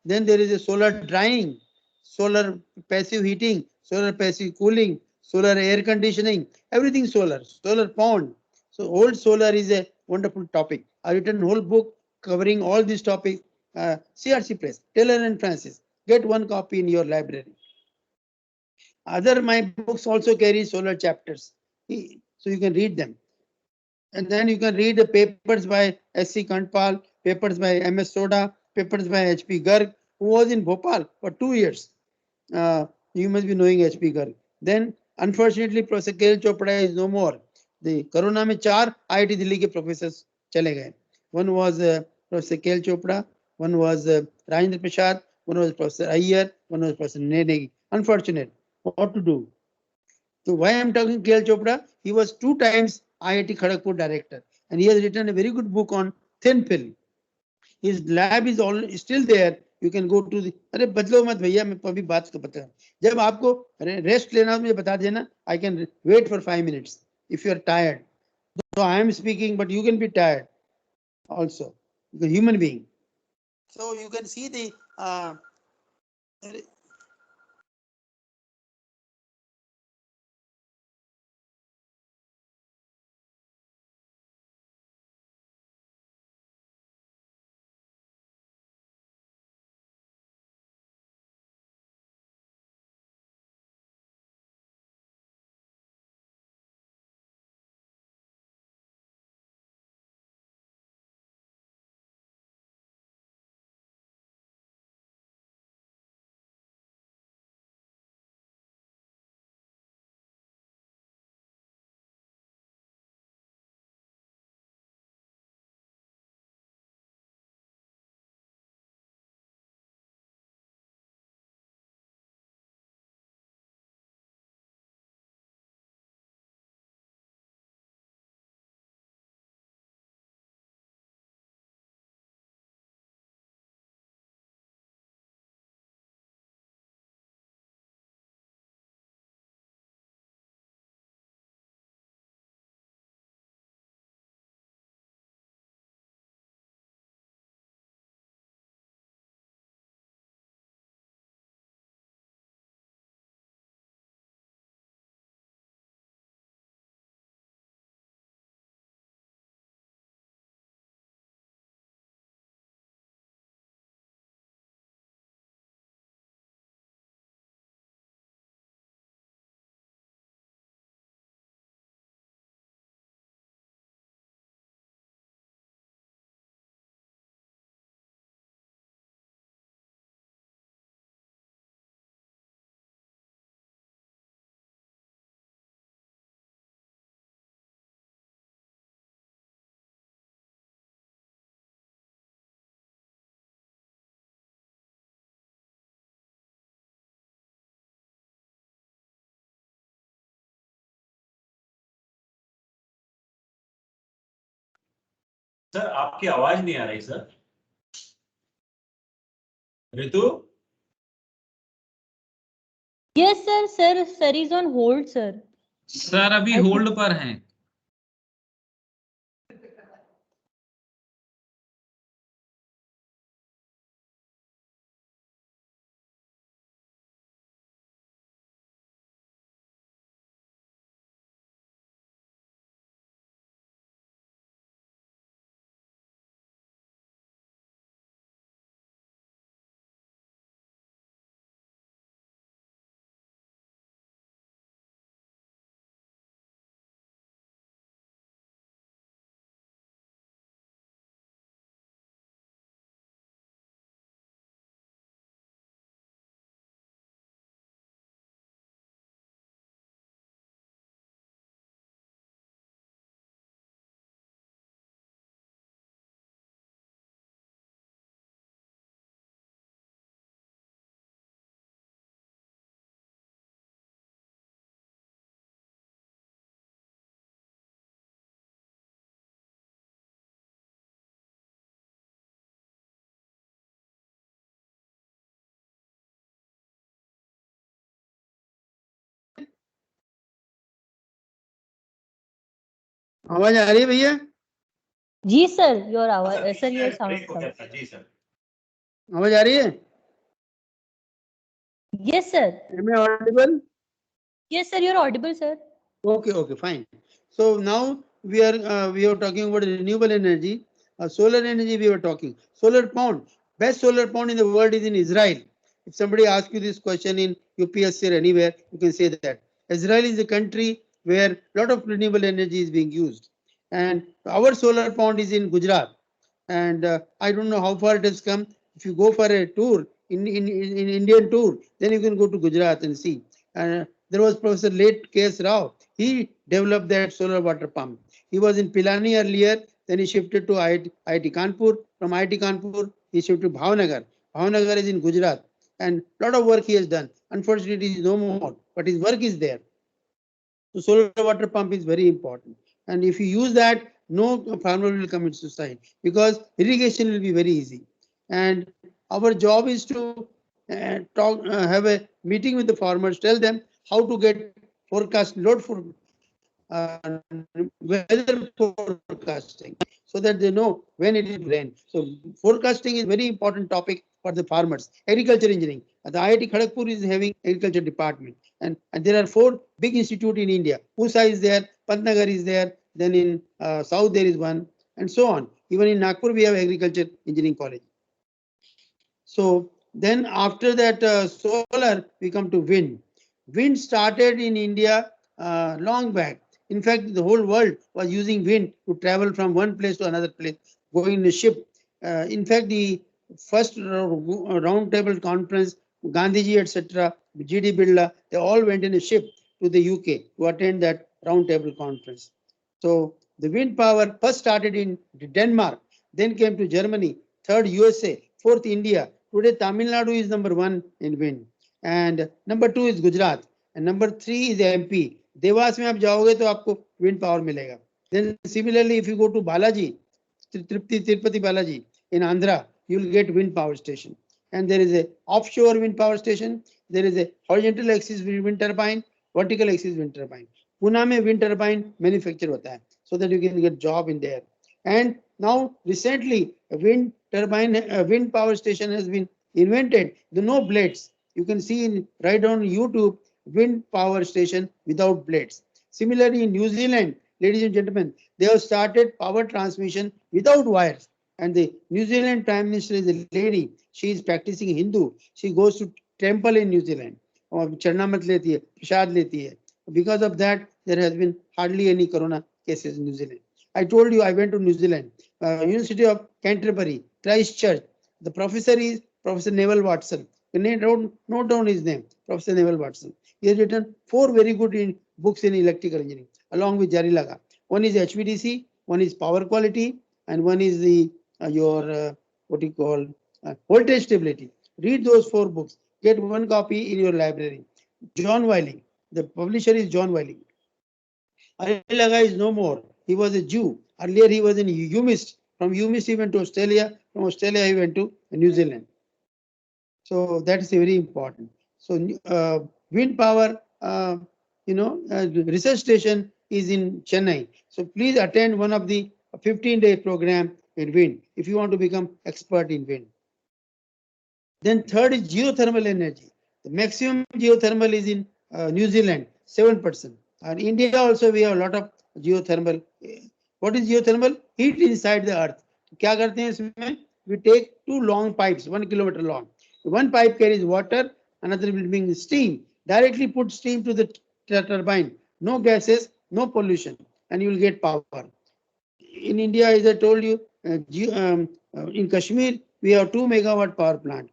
Then there is a solar drying, solar passive heating, solar passive cooling, solar air conditioning, everything solar, solar pond. So old solar is a wonderful topic. I've written a whole book covering all these topics. CRC Press, Taylor and Francis. Get 1 copy in your library. Other my books also carry solar chapters, so you can read them. And then you can read the papers by S.C. Kantpal, papers by M.S. Soda, papers by H.P. Garg, who was in Bhopal for 2 years. You must be knowing H.P. Garg. Then, unfortunately, Professor K.L. Chopra is no more. The Corona में 4 IIT Delhi के professors चले गए. One was Professor K.L. Chopra, one was Rajendra Prasad, one was Professor Iyer, one was Professor Negi. Unfortunate. What to do? So why I'm talking K.L. Chopra? He was 2 times IIT Kharagpur director, and he has written a very good book on thin film. His lab is all still there. You can go to the. अरे बदलो मत भैया, मैं अभी बात को बता. जब आपको रेस्ट लेना हो मुझे बता देना. I can wait for 5 minutes if you are tired. So I am speaking, but you can be tired also. The human being. So you can see the sir आपकी आवाज नहीं आ रही sir. Ritu. Yes, sir. Sir is on hold, sir. Sir अभी I think- hold पर हैं. आवाज आ रही है भैया? जी sir, sir, your sound. Break हो गया था जी सर. आवाज आ रही है? Yes, sir. Am I audible? Yes, sir, you're audible, sir. Okay, fine. So now we are talking about renewable energy. Solar energy we were talking. Solar pond. Best solar pond in the world is in Israel. If somebody asks you this question in UPSC or anywhere, you can say that. Israel is a country where a lot of renewable energy is being used. And our solar pond is in Gujarat. And I don't know how far it has come. If you go for a tour, in Indian tour, then you can go to Gujarat and see. And there was Professor late K.S. Rao. He developed that solar water pump. He was in Pilani earlier, then he shifted to IIT Kanpur. From IIT Kanpur, he shifted to Bhavnagar. Bhavnagar is in Gujarat. And a lot of work he has done. Unfortunately, he is no more, but his work is there. So solar water pump is very important. And if you use that, no farmer will commit suicide because irrigation will be very easy. And our job is to have a meeting with the farmers, tell them how to get forecast load for weather forecasting so that they know when it will rain. So forecasting is very important topic for the farmers. Agriculture engineering. The IIT Kharagpur is having agriculture department, and there are 4 big institute in India. Pusa is there, Pantnagar is there, then in south there is one, and so on. Even in Nagpur we have agriculture engineering college. So then after that solar, we come to wind. Wind started in India long back. In fact, the whole world was using wind to travel from one place to another place, going in a ship. In fact, the first round table conference, Gandhiji, etc., G.D. Birla, they all went in a ship to the UK to attend that round table conference. So the wind power first started in Denmark, then came to Germany, third USA, fourth India. Today Tamil Nadu is number 1 in wind, and number 2 is Gujarat, and number 3 is MP. Dewas में आप जाओगे तो आपको wind power मिलेगा. Then similarly, if you go to Balaji, Tirupati Balaji in Andhra, you will get wind power station. And there is a offshore wind power station. There is a horizontal axis wind turbine, vertical axis wind turbine. Pune में wind turbine manufacture होता है, so that you can get job in there. And now recently, a wind turbine, a wind power station has been invented. The no blades. You can see right on YouTube, wind power station without blades. Similarly, in New Zealand, ladies and gentlemen, they have started power transmission without wires. And the New Zealand Prime Minister is a lady. She is practicing Hindu. She goes to temple in New Zealand. और चरणामत लेती है, प्रसाद लेती है. Because of that, there has been hardly any corona cases in New Zealand. I told you I went to New Zealand, University of Canterbury, Christchurch. The professor is Professor Neville Watson. Note down his name, Professor Neville Watson. He has written 4 very good books in electrical engineering, along with Jari Laga. One is HVDC, one is power quality, and one is the what you call voltage stability. Read those 4 books. Get 1 copy in your library. John Wiley, the publisher is John Wiley. Jari Laga is no more. He was a Jew. Earlier he was an humist From UMIS he went to Australia. From Australia he went to New Zealand. So that is very important. So wind power, research station is in Chennai. So please attend one of the 15-day program in wind if you want to become expert in wind. Then third is geothermal energy. The maximum geothermal is in New Zealand, 7%. And India also we have a lot of geothermal. What is geothermal? Heat inside the earth. क्या करते हैं इसमें? We take two long pipes, 1 kilometer long. One pipe carries water, another will bring steam. Directly put steam to the turbine. No gases, no pollution, and you will get power. In India, as I told you, in Kashmir, we have 2 megawatt power plant.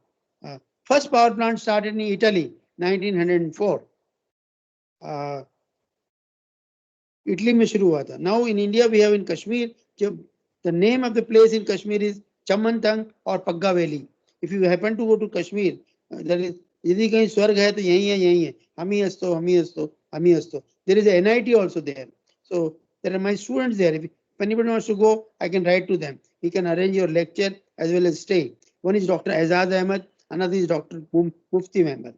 First power plant started in Italy, 1904. Italy में शुरू हुआ था. Now in India we have in Kashmir, the name of the place in Kashmir is Chamantang or Pagga Valley. If you happen to go to Kashmir, that is, यदि कहीं स्वर्ग है तो यही है. हमी हस्तो. There is a NIT also there. So there are my students there. If anybody wants to go, I can write to them. He can arrange your lecture as well as stay. One is Dr. Azad Ahmed, another is Dr. Mufti member.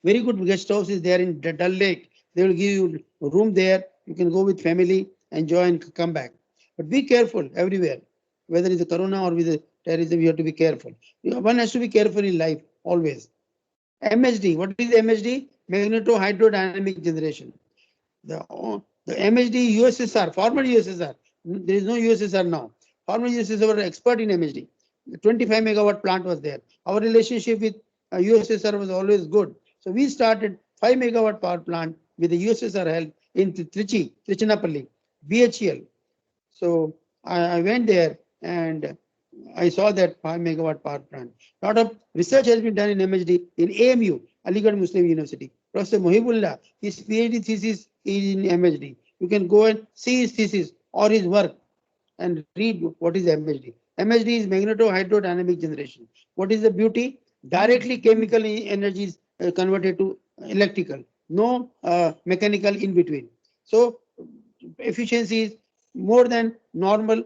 Very good guest house is there in Dal Lake. They will give you room there. You can go with family, enjoy and come back. But be careful everywhere. Whether it's a corona or with the terrorism, you have to be careful. One has to be careful in life, always. MHD. What is MHD? Magneto-hydrodynamic generation. The MHD USSR, former USSR. There is no USSR now. Former USSR were expert in MHD. The 25 megawatt plant was there. Our relationship with USSR was always good. So we started 5 megawatt power plant with the USSR help in Trichinapalli, BHEL. So I went there and I saw that 5 megawatt power plant. A lot of research has been done in MHD in AMU, Aligarh Muslim University. Professor Mohibullah, his PhD thesis is in MHD. You can go and see his thesis or his work and read what is MHD. MHD is magneto-hydrodynamic generation. What is the beauty? Directly chemical energy is converted to electrical. No mechanical in between. So efficiency is more than normal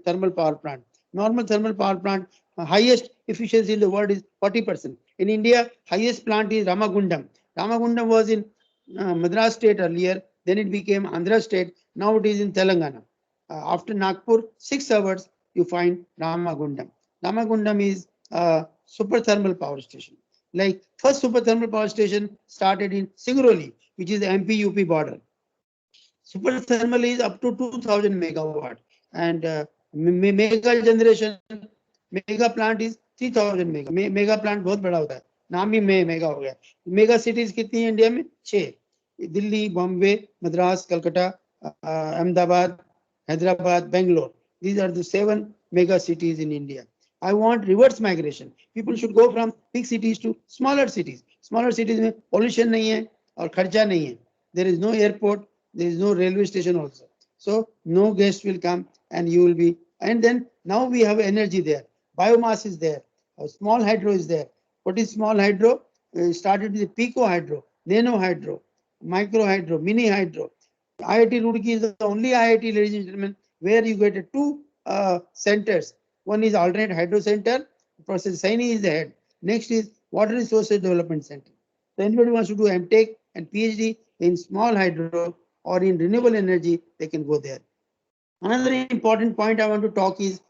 thermal power plant. Normal thermal power plant, highest efficiency in the world is 40%. In India, highest plant is Ramagundam. Ramagundam was in Madras state earlier, then it became Andhra state, now it is in Telangana. After Nagpur, 6 hours, you find Ramagundam. Ramagundam is a super thermal power station. Like first super thermal power station started in Singrauli, which is the MP-UP border. Super thermal is up to 2000 megawatt and mega generation, mega plant is 3000 mega. Mega plant बहुत बड़ा होता है, नाम ही mega हो गया. Mega cities कितनी है India में? 6. Delhi, Bombay, Madras, Calcutta, Ahmedabad, Hyderabad, Bangalore. These are the 7 mega cities in India. I want reverse migration. People should go from big cities to smaller cities. Smaller cities में pollution नहीं है और खर्चा नहीं है. There is no airport. There is no railway station also. So no guest will come and you will be. And then now we have energy there. Biomass is there. A small hydro is there. What is small hydro? Started with pico hydro, nano hydro, micro hydro, mini hydro. IIT Roorkee is the only IIT, ladies and gentlemen, where you get two centers. One is alternate hydro center. Professor Saini is the head. Next is water resources development center. So anybody wants to do MTech and PhD in small hydro or in renewable energy, they can go there. Another important point I want to talk is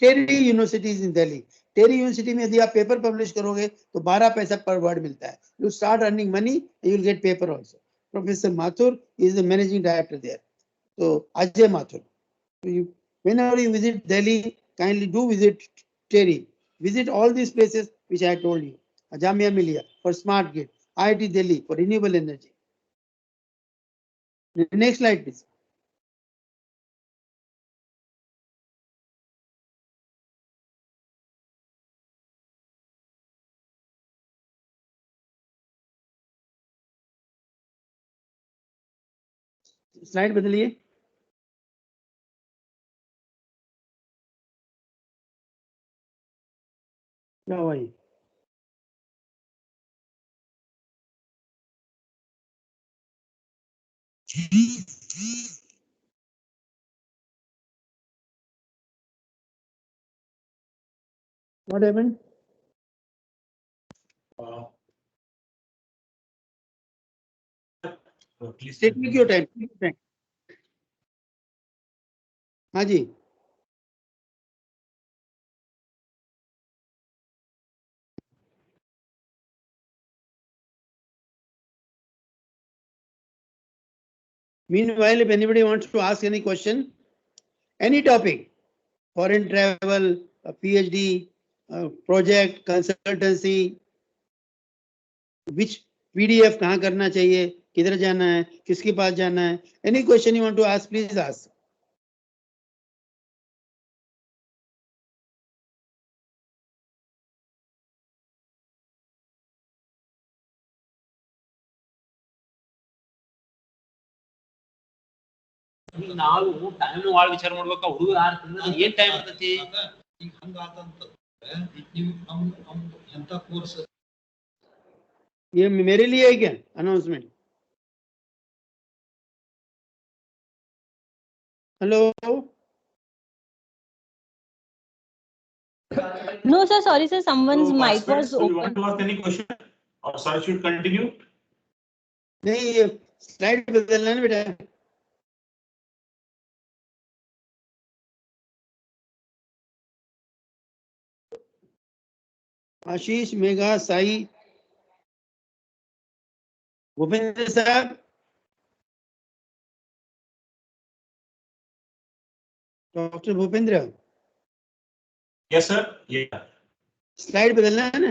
Terry University is in Delhi. Terry University में यदि आप paper publish करोगे तो 12 पैसा per word मिलता है. You start earning money and you will get paper also. Professor Mathur is the managing director there. So Ajay Mathur. Whenever you visit Delhi, kindly do visit Terry. Visit all these places which I told you. Jamia Millia for smart grid, IIT Delhi for renewable energy. The next slide, please. Slide बदलिए. क्या हुआ ये? What happened? Please. Take your time. Take your time. हाँ जी. Meanwhile, if anybody wants to ask any question, any topic, foreign travel, a PhD, project, consultancy, which PDF कहाँ करना चाहिए, किधर जाना है, किसके पास जाना है, any question you want to ask, please ask. ನಾವು ಟೈಮ್ ಭಾಳ ವಿಚಾರ ಮಾಡ್ಬೇಕ ಹುಡುಗರು ಯಾರು ತಿಂದ್ರೆ ಏನ್ ಟೈಮ್ ಇರ್ತೈತಿ ಈಗ ಹಂಗಾತಂತ ನೀವು ನಮ್ದು ಎಂತ ಕೋರ್ಸ್ ये मेरे लिए है क्या announcement? Hello. No, sir, sorry, sir, someone's So, mic was participants, do you want open. to ask any question or sir should continue? नहीं, ये स्लाइड बदलना है ना बेटा. आशीष, मेघा, साई, भूपेंद्र साहब, doctor Bhupendra, Yes, sir. Yeah. Slide बदलना है ना.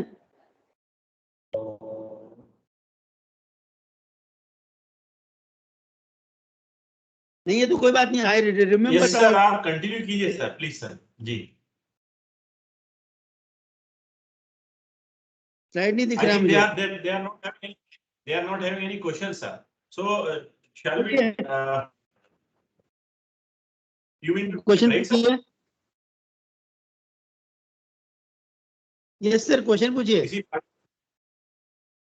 नहीं है तो कोई बात नहीं. I remember. Yes, sir. आप कंटिन्यू कीजिए सर, प्लीज सर. जी. स्लाइड नहीं दिख I रहा think मुझे. they are not having any questions, sir. So shall we? Okay. You mean question break, sir? पूछिए. यस सर, क्वेश्चन पूछिए.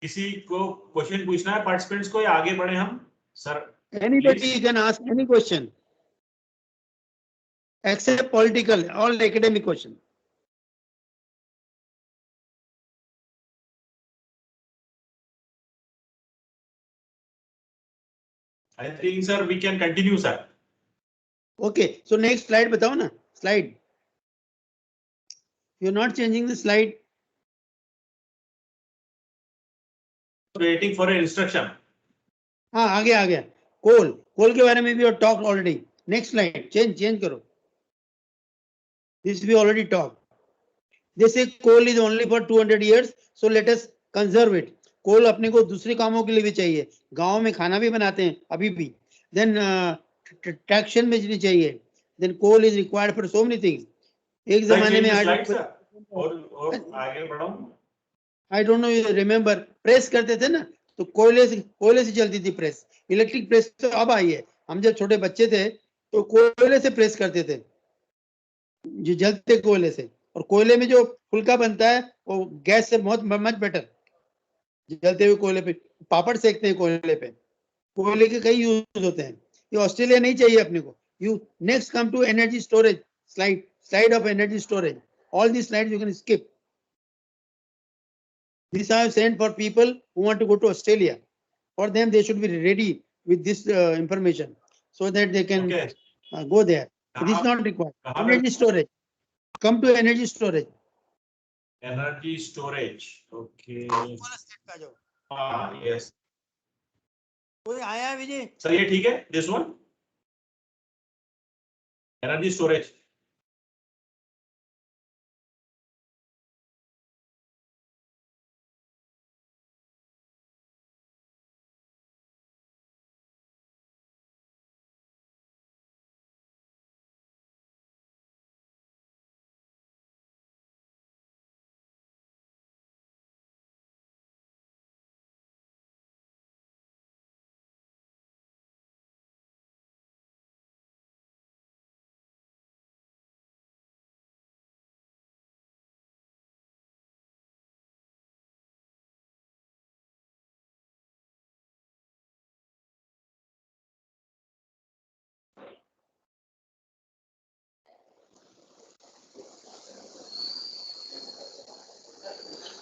किसी को क्वेश्चन पूछना है पार्टिसिपेंट्स को या आगे बढ़े हम sir? Anybody can ask any question except political, all academic question. I think sir we can continue, sir. Okay, so next slide बताओ ना. Slide. You're not changing the slide. Waiting for an instruction. हाँ, आ गया. कोल के बारे में भी talk already. Next slide. Change करो. This we already talked. They say coal is only for 200 years, so let us conserve it. कोल अपने को दूसरे कामों के लिए भी चाहिए. गांव में खाना भी बनाते हैं अभी भी. Then ट्रैक्शन बिजली चाहिए. Then coal is required for so many things. एक जमाने में और आगे बढ़ाऊं. I don't know you remember, press करते थे ना, तो कोयले से चलती थी प्रेस. इलेक्ट्रिक प्रेस तो अब आई है. हम जब छोटे बच्चे थे तो कोयले से प्रेस करते थे, जो जलते कोयले से. और कोयले में जो फुल्का बनता है वो गैस से बहुत मच बेटर. जलते हुए कोयले पे पापड़ सेकते हैं. कोयले पे कोयले के कई यूज होते हैं. ये ऑस्ट्रेलिया नहीं चाहिए अपने को. You next come to energy storage. Slide of energy storage. All the slides you can skip. This I have sent for people who want to go to Australia. For them, they should be ready with this information so that they can go there. It is not required. Energy storage. Come to energy storage. Energy storage. Okay. Yes. कोई आया है विजय? Sir ये ठीक है. This one. Energy storage.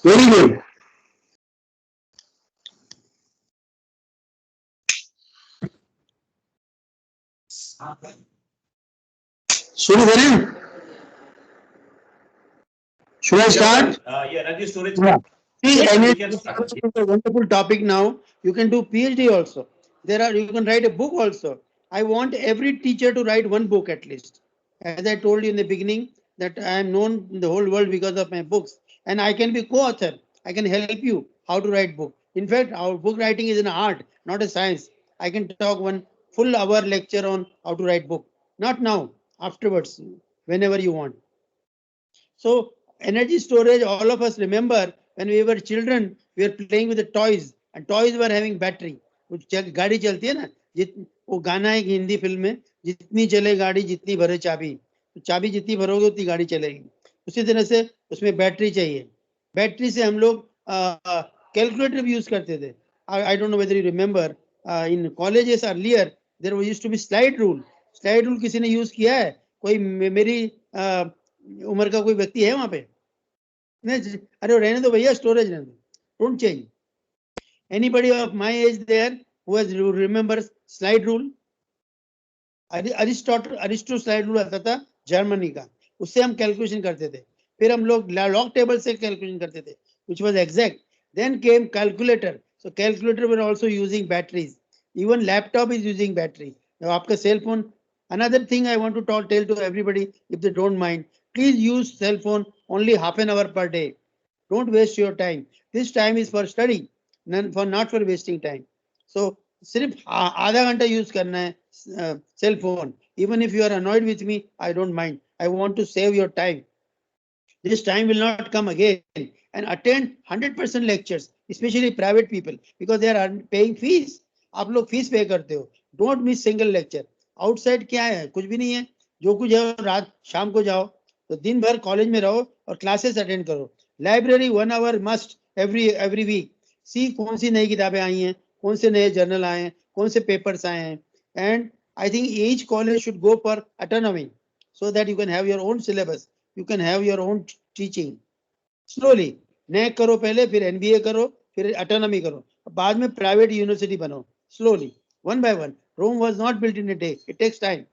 Very good. Should I start? Yeah, energy storage. Yeah. See, Yes, we energy can start. storage is a wonderful topic now. You can do PhD also. You can write a book also. I want every teacher to write one book at least. As I told you in the beginning, that I am known in the whole world because of my books, and I can be co-author. I can help you how to write book. In fact, our book writing is an art, not a science. I can talk one full hour lecture on how to write book. Not now, afterwards, whenever you want. So energy storage, all of us remember when we were children, we were playing with the toys, and toys were having battery. वो गाड़ी चलती है ना, वो गाना है कि Hindi film में, जितनी चले गाड़ी जितनी भरे चाबी, तो चाबी जितनी भरोगे उतनी गाड़ी चलेगी. उसी तरह से उसमें बैटरी चाहिए. बैटरी से हम लोग कैलकुलेटर भी यूज करते थे. I don't know whether you remember in colleges earlier there used to be slide rule. Slide rule किसी ने यूज किया है? कोई मेरी उम्र का कोई व्यक्ति है वहां पे? नहीं, अरे रहने दो भैया, स्टोरेज रहने दो, don't change. Anybody of my age there who has remembers slide rule? Aristo slide rule आता था जर्मनी का, उससे हम कैलकुलेशन करते थे. फिर हम लोग लॉग टेबल से कैलकुलेशन करते थे, which was exact. Then came calculator. So calculator were also using batteries. Even laptop is using battery. Now आपका cell phone. Another thing I want to tell to everybody, if they don't mind, please use cell phone only half an hour per day. Don't waste your time. This time is for study, not for wasting time. So सिर्फ आधा घंटा use करना है cell phone. Even if you are annoyed with me, I don't mind. I want to save your time. This time will not come again. And attend 100% lectures, especially private people, because they are paying fees. आप लोग fees पे करते हो. Don't miss single lecture. Outside क्या है? कुछ भी नहीं है. जो कुछ है रात शाम को जाओ, तो दिन भर कॉलेज में रहो और क्लासेस अटेंड करो. Library 1 hour must every week. सी कौन सी नई किताबें आई हैं, कौन से नए जर्नल आए हैं, कौन से पेपर्स आए हैं. And I think each college should go for autonomy so that you can have your own syllabus. You can have your own teaching. Slowly, NAC करो पहले, फिर NBA करो, फिर autonomy करो, बाद में private university बनो. Slowly, one by one. Rome was not built in a day. It takes time.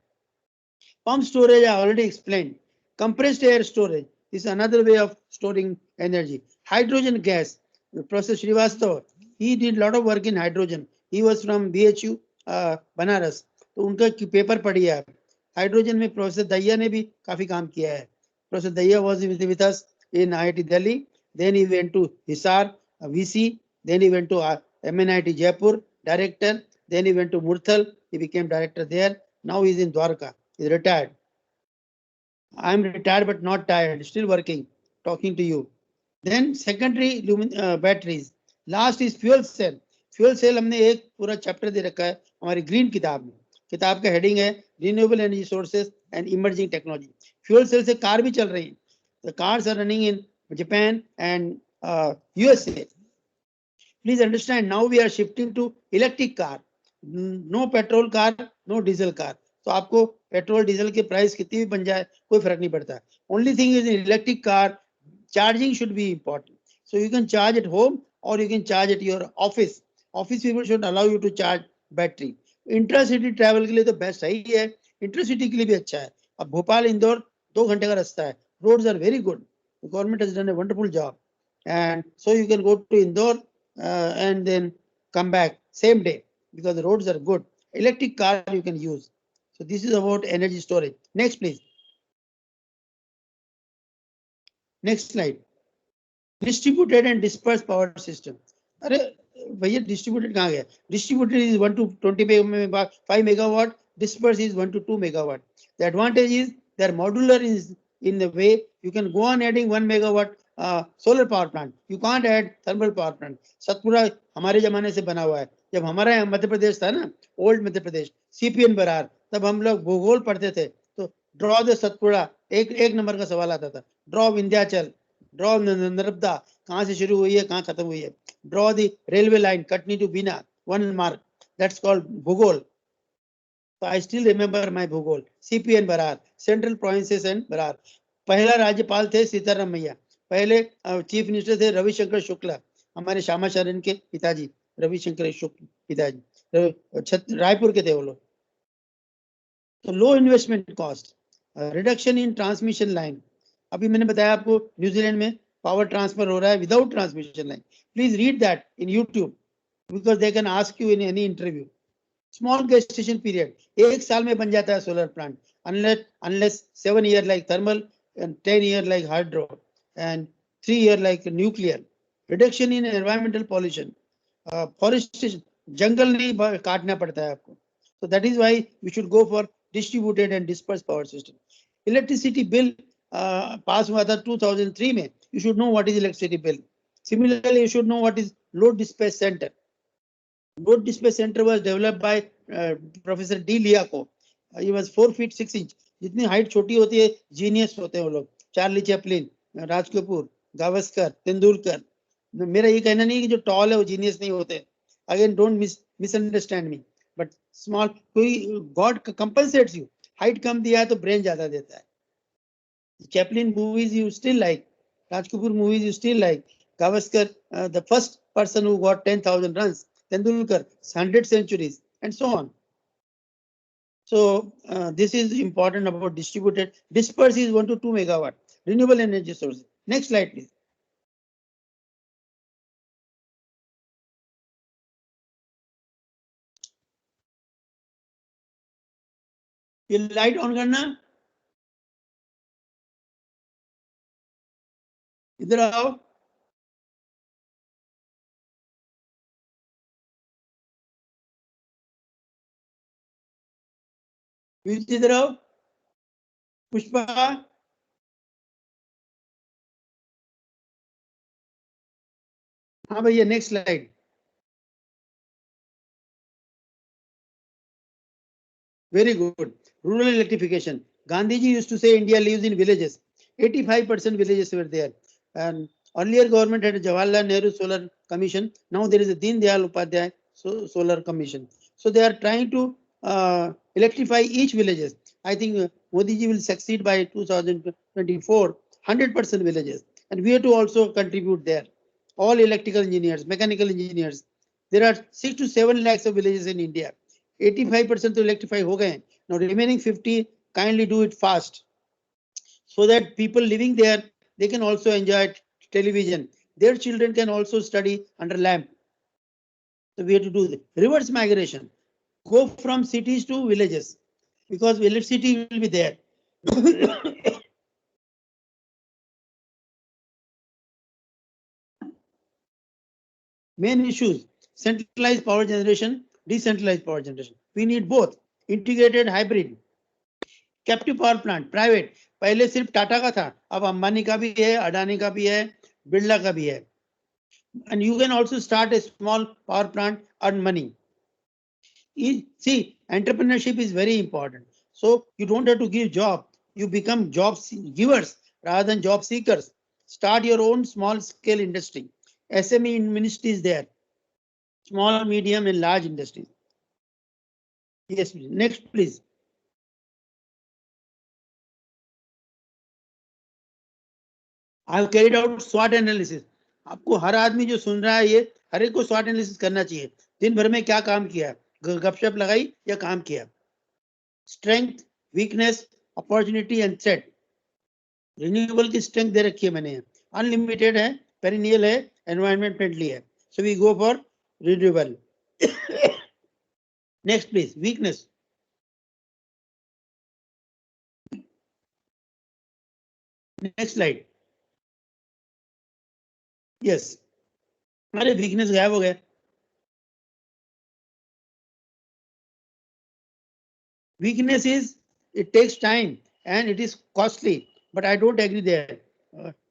Pump storage I already explained. Compressed air storage is another way of storing energy. Hydrogen gas. Professor Srivastava, he did a lot of work in hydrogen. He was from BHU Banaras. तो उनका paper पढ़िए आप. Hydrogen में professor दैया ने भी काफी काम किया है. Professor Daya was with us in IIT Delhi. Then he went to Hisar, VC. Then he went to MNIT Jaipur, director. Then he went to Murthal. He became director there. Now he's in Dwarka. He's retired. I'm retired but not tired. Still working, talking to you. Then secondary batteries. Last is fuel cell. Fuel cell हमने एक पूरा chapter दे रखा है हमारी green किताब में. किताब का हेडिंग है renewable energy sources and emerging technology. Fuel cell से कार भी चल रही है. The cars are running in Japan and USA. Please understand, now we are shifting to electric car. No petrol car, no diesel car. तो आपको petrol diesel के price कितनी भी बन जाए कोई फर्क नहीं पड़ता. Only thing is in electric car, charging should be important. So you can charge at home or you can charge at your office. Office people should allow you to charge battery. Intracity travel के लिए तो best है ही है, intercity के लिए भी अच्छा है. अब भोपाल इंदौर 2 घंटे का रास्ता है. Roads are very good. The government has done a wonderful job, and so you can go to Indore and then come back same day because the roads are good. Electric car you can use. So this is about energy storage. Next, please. Next slide. Distributed and dispersed power system. अरे भैया distributed कहाँ गया? Distributed is 1 to 25 megawatt. Dispersed is 1 to 2 megawatt. The advantage is they are modular in the way you can go on adding 1 megawatt solar power plant. You can't add thermal power plant. Satpura हमारे जमाने से बना हुआ है. जब हमारा यहाँ मध्य प्रदेश था ना, ओल्ड मध्य प्रदेश, CPN बरार, तब हम लोग भूगोल पढ़ते थे. तो ड्रॉ द सतपुड़ा एक नंबर का सवाल आता था. ड्रॉ विंध्याचल, ड्रॉ नर्मदा, कहाँ से शुरू हुई है कहाँ खत्म हुई है. Draw the railway line Katni to Bina, 1 mark. That's called भूगोल. So I still remember my भूगोल. CPN Berar, central provinces and Berar. पहला राज्यपाल थे सीताराम मैया. पहले चीफ मिनिस्टर थे रविशंकर शुक्ला, हमारे श्यामाचार्य के पिताजी, रविशंकर शुक्ल पिताजी, रायपुर के थे वो लोग। तो low investment cost, reduction in transmission line. अभी मैंने बताया आपको न्यूजीलैंड में पावर ट्रांसफर हो रहा है without transmission line. Please read that in YouTube because they can ask you in any interview. Small gestation period, 1 साल में बन जाता है solar plant, unless 7 year like thermal and 10 year like hydro and 3 year like nuclear. Reduction in environmental pollution, forestation, जंगल नहीं काटना पड़ता है आपको। So that is why we should go for distributed and dispersed power system. Electricity bill पास हुआ था 2003 में। You should know what is electricity bill. Similarly, you should know what is load dispatch center. Load dispatch center was developed by Professor D. Liaco. He was 4 feet 6 inch. जितनी height छोटी होती है genius होते हैं वो लोग। Charlie Chaplin, Raj Kapoor, Gavaskar, Tendulkar. मेरा ये कहना नहीं है कि जो टॉल है वो जीनियस नहीं होते। Again don't misunderstand me, but small, कोई गॉड कंपनसेट्स यू। हाइट कम दिया है तो ब्रेन ज्यादा देता है। Chaplin movies you still like, Raj Kapoor movies you still like, Gavaskar, the first person who got 10,000 runs, Tendulkar, 100 centuries, and so on. So this is important about distributed. Disperse is 1 to 2 megawatt, renewable energy source. Next slide, please. ये light on करना, इधर आओ। इधर आओ। पुष्पा, हाँ भैया next slide. Very good. Rural electrification. Gandhiji used to say India lives in villages. 85% villages were there. And earlier government had a Jawaharlal Nehru Solar Commission. Now there is a Deen Dayal Upadhyay Solar Commission. So they are trying to electrify each villages. I think Modi ji will succeed by 2024. 100% villages. And we have to also contribute there. All electrical engineers, mechanical engineers. There are 6 to 7 lakhs of villages in India. 85% to electrify ho gaye. Now remaining 50, kindly do it fast so that people living there, they can also enjoy television. Their children can also study under lamp. So we have to do the reverse migration. Go from cities to villages because electricity will be there. Main issues: centralized power generation, decentralized power generation. We need both. Integrated hybrid. Captive power plant private, पहले सिर्फ टाटा का था, अब अंबानी का भी है, अडानी का भी है, बिरला का भी है। And you can also start A small power plant, earn money. See, entrepreneurship is very important. So you don't have to give job, you become job givers rather than job seekers. Start your own small scale industry. SME ministry is there, small, medium and large industries. Yes, please. Next, please. I have carried out SWOT analysis. आपको हर आदमी जो सुन रहा है ये हर एक को SWOT analysis करना चाहिए। दिन भर में क्या काम किया, गपशप लगाई या काम किया। Strength, weakness, opportunity and threat. Renewable की स्ट्रेंथ दे रखी है मैंने, अनलिमिटेड है, पेरिनियल है, एनवायरमेंट फ्रेंडली है। So we go for renewable. Next please, weakness. Next slide. Yes, अरे वीकनेस गायब हो गया। Weakness is it takes time and it is costly, but I don't agree there.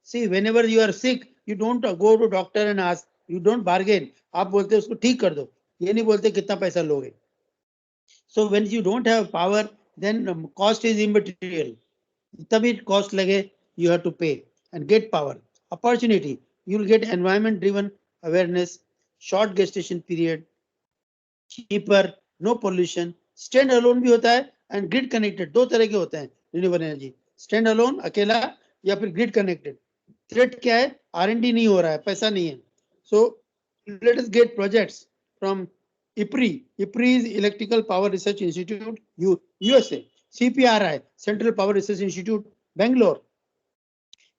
See, whenever you are sick, you don't go to doctor and ask, you don't bargain. आप बोलते हो उसको ठीक कर दो, ये नहीं बोलते कितना पैसा लोगे. So when you don't have power, then cost is immaterial. तभी cost लगे, you have to pay and get power. Opportunity, you will get environment driven awareness, short gestation period, cheaper, no pollution. Stand alone भी होता है and grid connected, दो तरह के होते हैं रिन्यूएबल एनर्जी। स्टैंड अलोन अकेला या फिर ग्रिड कनेक्टेड। थ्रेट क्या है? R&D नहीं हो रहा है, पैसा नहीं है. So let us get projects from IPRI. IPRI is Electrical Power Research Institute, USA. CPRI, Central Power Research Institute, Bangalore.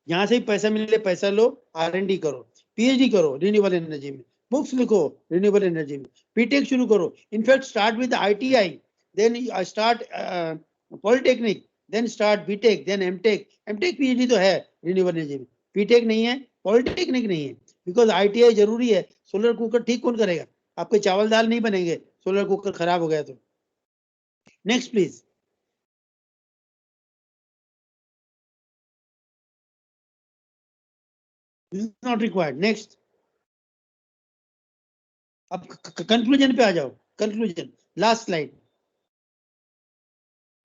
यहाँ से ही पैसा मिले, पैसा लो, R&D करो, PhD करो रिन्यूएबल एनर्जी में, बुक्स लिखो रिन्यूएबल एनर्जी में, बीटेक शुरू करो. In fact start with ITI, then start polytechnic, then start BTech, then MTech. MTech PhD तो है रिन्यूएबल एनर्जी में, बीटेक नहीं है, पॉलिटेक्निक नहीं है, बिकॉज ITI जरूरी है. सोलर कुकर ठीक कौन करेगा? आपके चावल दाल नहीं बनेंगे सोलर कुकर खराब हो गया तो. Next please. This is not required. Next. अब कंक्लूजन पे आ जाओ. Conclusion, last slide.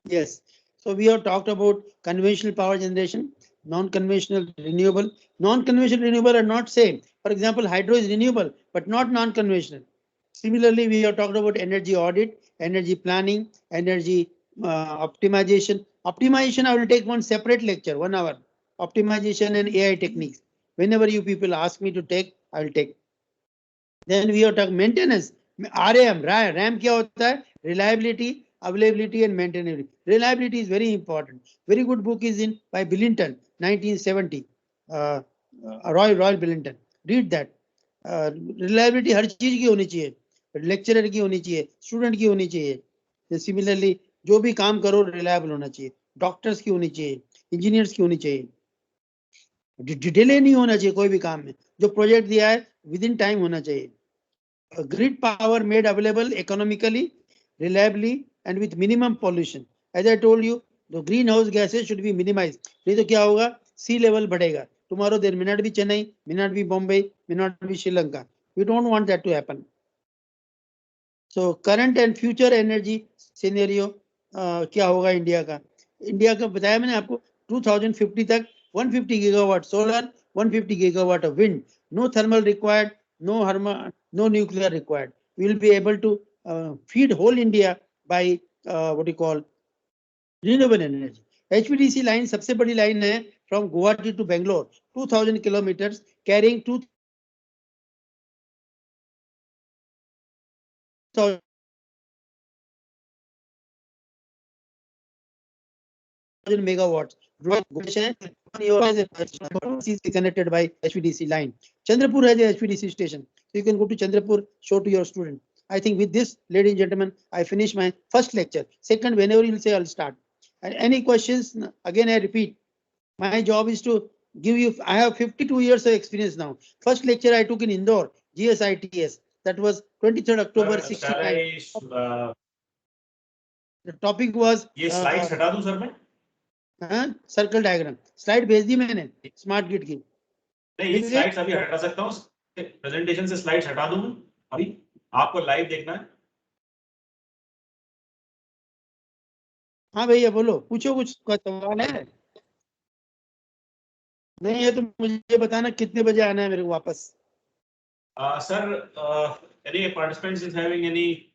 Yes. So we have talked about conventional power generation, non-conventional renewable. Non-conventional renewable are not same. For example, hydro is renewable, but not non-conventional. Similarly, we have talked about energy audit, energy planning, energy optimization. Optimization, I will take one separate lecture, 1 hour. Optimization and AI techniques. Whenever you people ask me to take, I will take. Then we have talked maintenance. RAM क्या होता है? Reliability, availability and maintainability. Reliability is very important. Very good book is in by Billington, 1970. Roy Billington. Read that. Reliability हर चीज की होनी चाहिए. Lecturer की होनी चाहिए, स्टूडेंट की होनी चाहिए. सिमिलरली जो भी काम करो रिलायबल होना चाहिए. डॉक्टर्स की होनी चाहिए, इंजीनियर्स की होनी चाहिए. डिले नहीं होना चाहिए कोई भी काम में. जो प्रोजेक्ट दिया है विद इन टाइम होना चाहिए. Grid power made available economically, reliably, and with minimum pollution. As I told you, the greenhouse gases should be minimized. नहीं तो क्या होगा? Sea level बढ़ेगा. Tomorrow there may not be Chennai, may not be Bombay, may not be Sri Lanka. We don't want that to happen. So current and future energy scenario क्या होगा India का? India का बताया मैंने आपको 2050 तक 150 gigawatt solar, 150 gigawatt of wind. No thermal required, no nuclear required. We will be able to feed whole India by what you call renewable energy. HVDC line सबसे बड़ी लाइन है from Guwahati to Bangalore, 2000 kilometers, carrying 2000 megawatts. Is connected by HVDC line. Chandrapur has a HVDC station. So you can go to Chandrapur, show to your student. I think with this, ladies and gentlemen, I finish my first lecture. Second, whenever you'll say, I'll start. And any questions, again, I repeat, my job is to give you, I have 52 years of experience now. First lecture I took in Indore, GSITS. That was 23rd October 69. The topic was ये slides हटा दूं sir मैं? Circle diagram. Slide भेज दी मैंने smart grid की. नहीं, ये slides अभी हटा सकता हूँ प्रेजेंटेशन से? स्लाइड्स हटा दूं मैं अभी? आपको लाइव देखना है? हाँ भैया बोलो, पूछो कुछ सवाल है? नहीं है तो मुझे बताना कितने बजे आना है मेरे को वापस. Sir, any participants is having any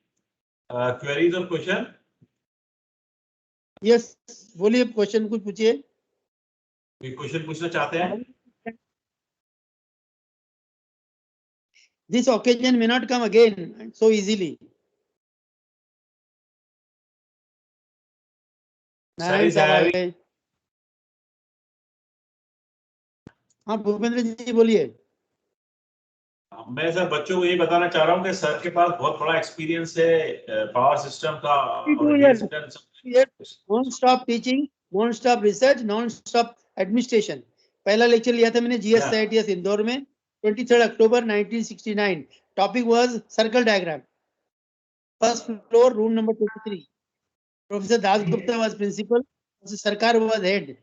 queries or question? Yes, बोलिए, क्वेश्चन कुछ पूछिए. कोई क्वेश्चन पूछना चाहते हैं? This occasion may not come again so easily. Narayan साहब आ गए. हाँ भूपेंद्र जी बोलिए. मैं सर बच्चों को ये बताना चाह रहा हूँ कि सर के पास बहुत बड़ा एक्सपीरियंस है पावर सिस्टम का. Non stop teaching, non stop research, non stop administration. पहला लेक्चर लिया था मैंने GSITS इंदौर में 23rd October 1969. Topic was circle diagram. First floor, room number 23. Professor Das Gupta was principal, Sarkar was head.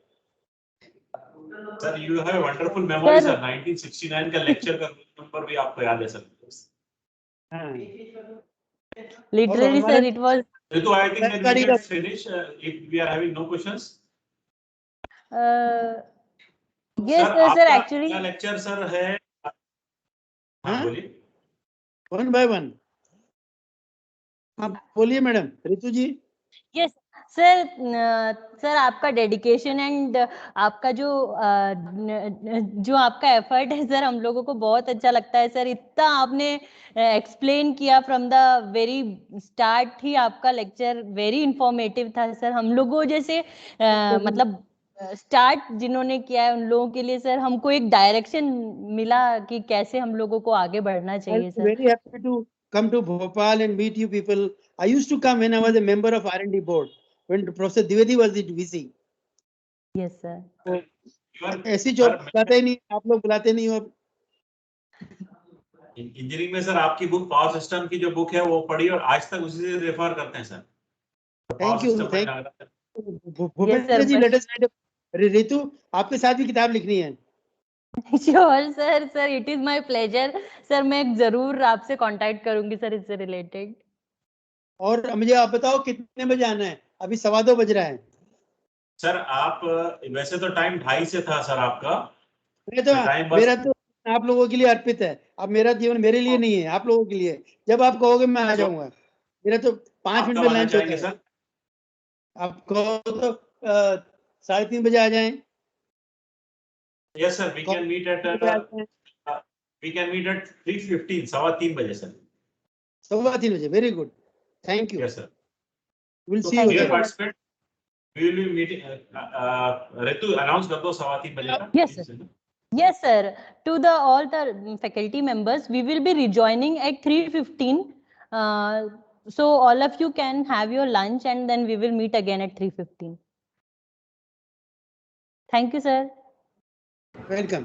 Sir you have wonderful memory sir. 1969 का lecture का number भी आपको याद है sir? Literally, sir, it was. So I think that we can finish if we are having no questions. Yes, sir. Actually, क्या lecture sir है? हाँ बोलिए. One by one. हाँ बोलिए मैडम. ऋतु जी. yes, सर आपका डेडिकेशन एंड आपका जो आपका एफर्ट है सर, हम लोगों को बहुत अच्छा लगता है सर। इतना आपने एक्सप्लेन किया फ्रॉम द वेरी स्टार्ट ही, आपका लेक्चर वेरी इंफॉर्मेटिव था सर। हम लोगों जैसे मतलब स्टार्ट जिन्होंने किया है उन लोगों के लिए सर हमको एक डायरेक्शन मिला कि कैसे हम लोगों को आगे बढ़ना चाहिए sir. Very happy to come to Bhopal and meet you people. I used to come when I was a member of R&D board, when Professor Dwivedi was the VC. Yes sir. तो ऐसी job बुलाते ही नहीं, आप लोग बुलाते नहीं हो। Engineering में सर आपकी बुक पावर सिस्टम की जो बुक है वो पढ़ी और आज तक उसी से रेफर करते हैं sir. Thank you, Bhupendra ji, let us write. Ritu, आपके साथ भी किताब लिखनी है। Sure sir, sir it is my pleasure sir, मैं जरूर आपसे कांटेक्ट करूंगी सर इससे रिलेटेड। और मुझे आप बताओ कितने बजे आना है? अभी 2:15 बज रहा है। सर आप वैसे तो टाइम 2:30 से था सर आपका। मेरा तो आप लोगों के लिए अर्पित है। अब मेरा जीवन मेरे लिए नहीं है, आप लोगों के लिए। जब आप कहोगे मैं आ जाऊंगा। मेरा तो 5 मिनट में लंच होता है। सर आप कहो तो 3:30 बजे आ जाएं। Yes sir, we can meet at 3:15, 3:15 बजे सर। 3:15 बजे, very good, thank you. Yes sir, will see you there. Participate we will be meeting. Ritu announce कर दो 3:15 बजे का। Yes sir, yes sir, to the all the faculty members, we will be rejoining at 3:15, so all of you can have your lunch and then we will meet again at 3:15. Thank you sir. Welcome.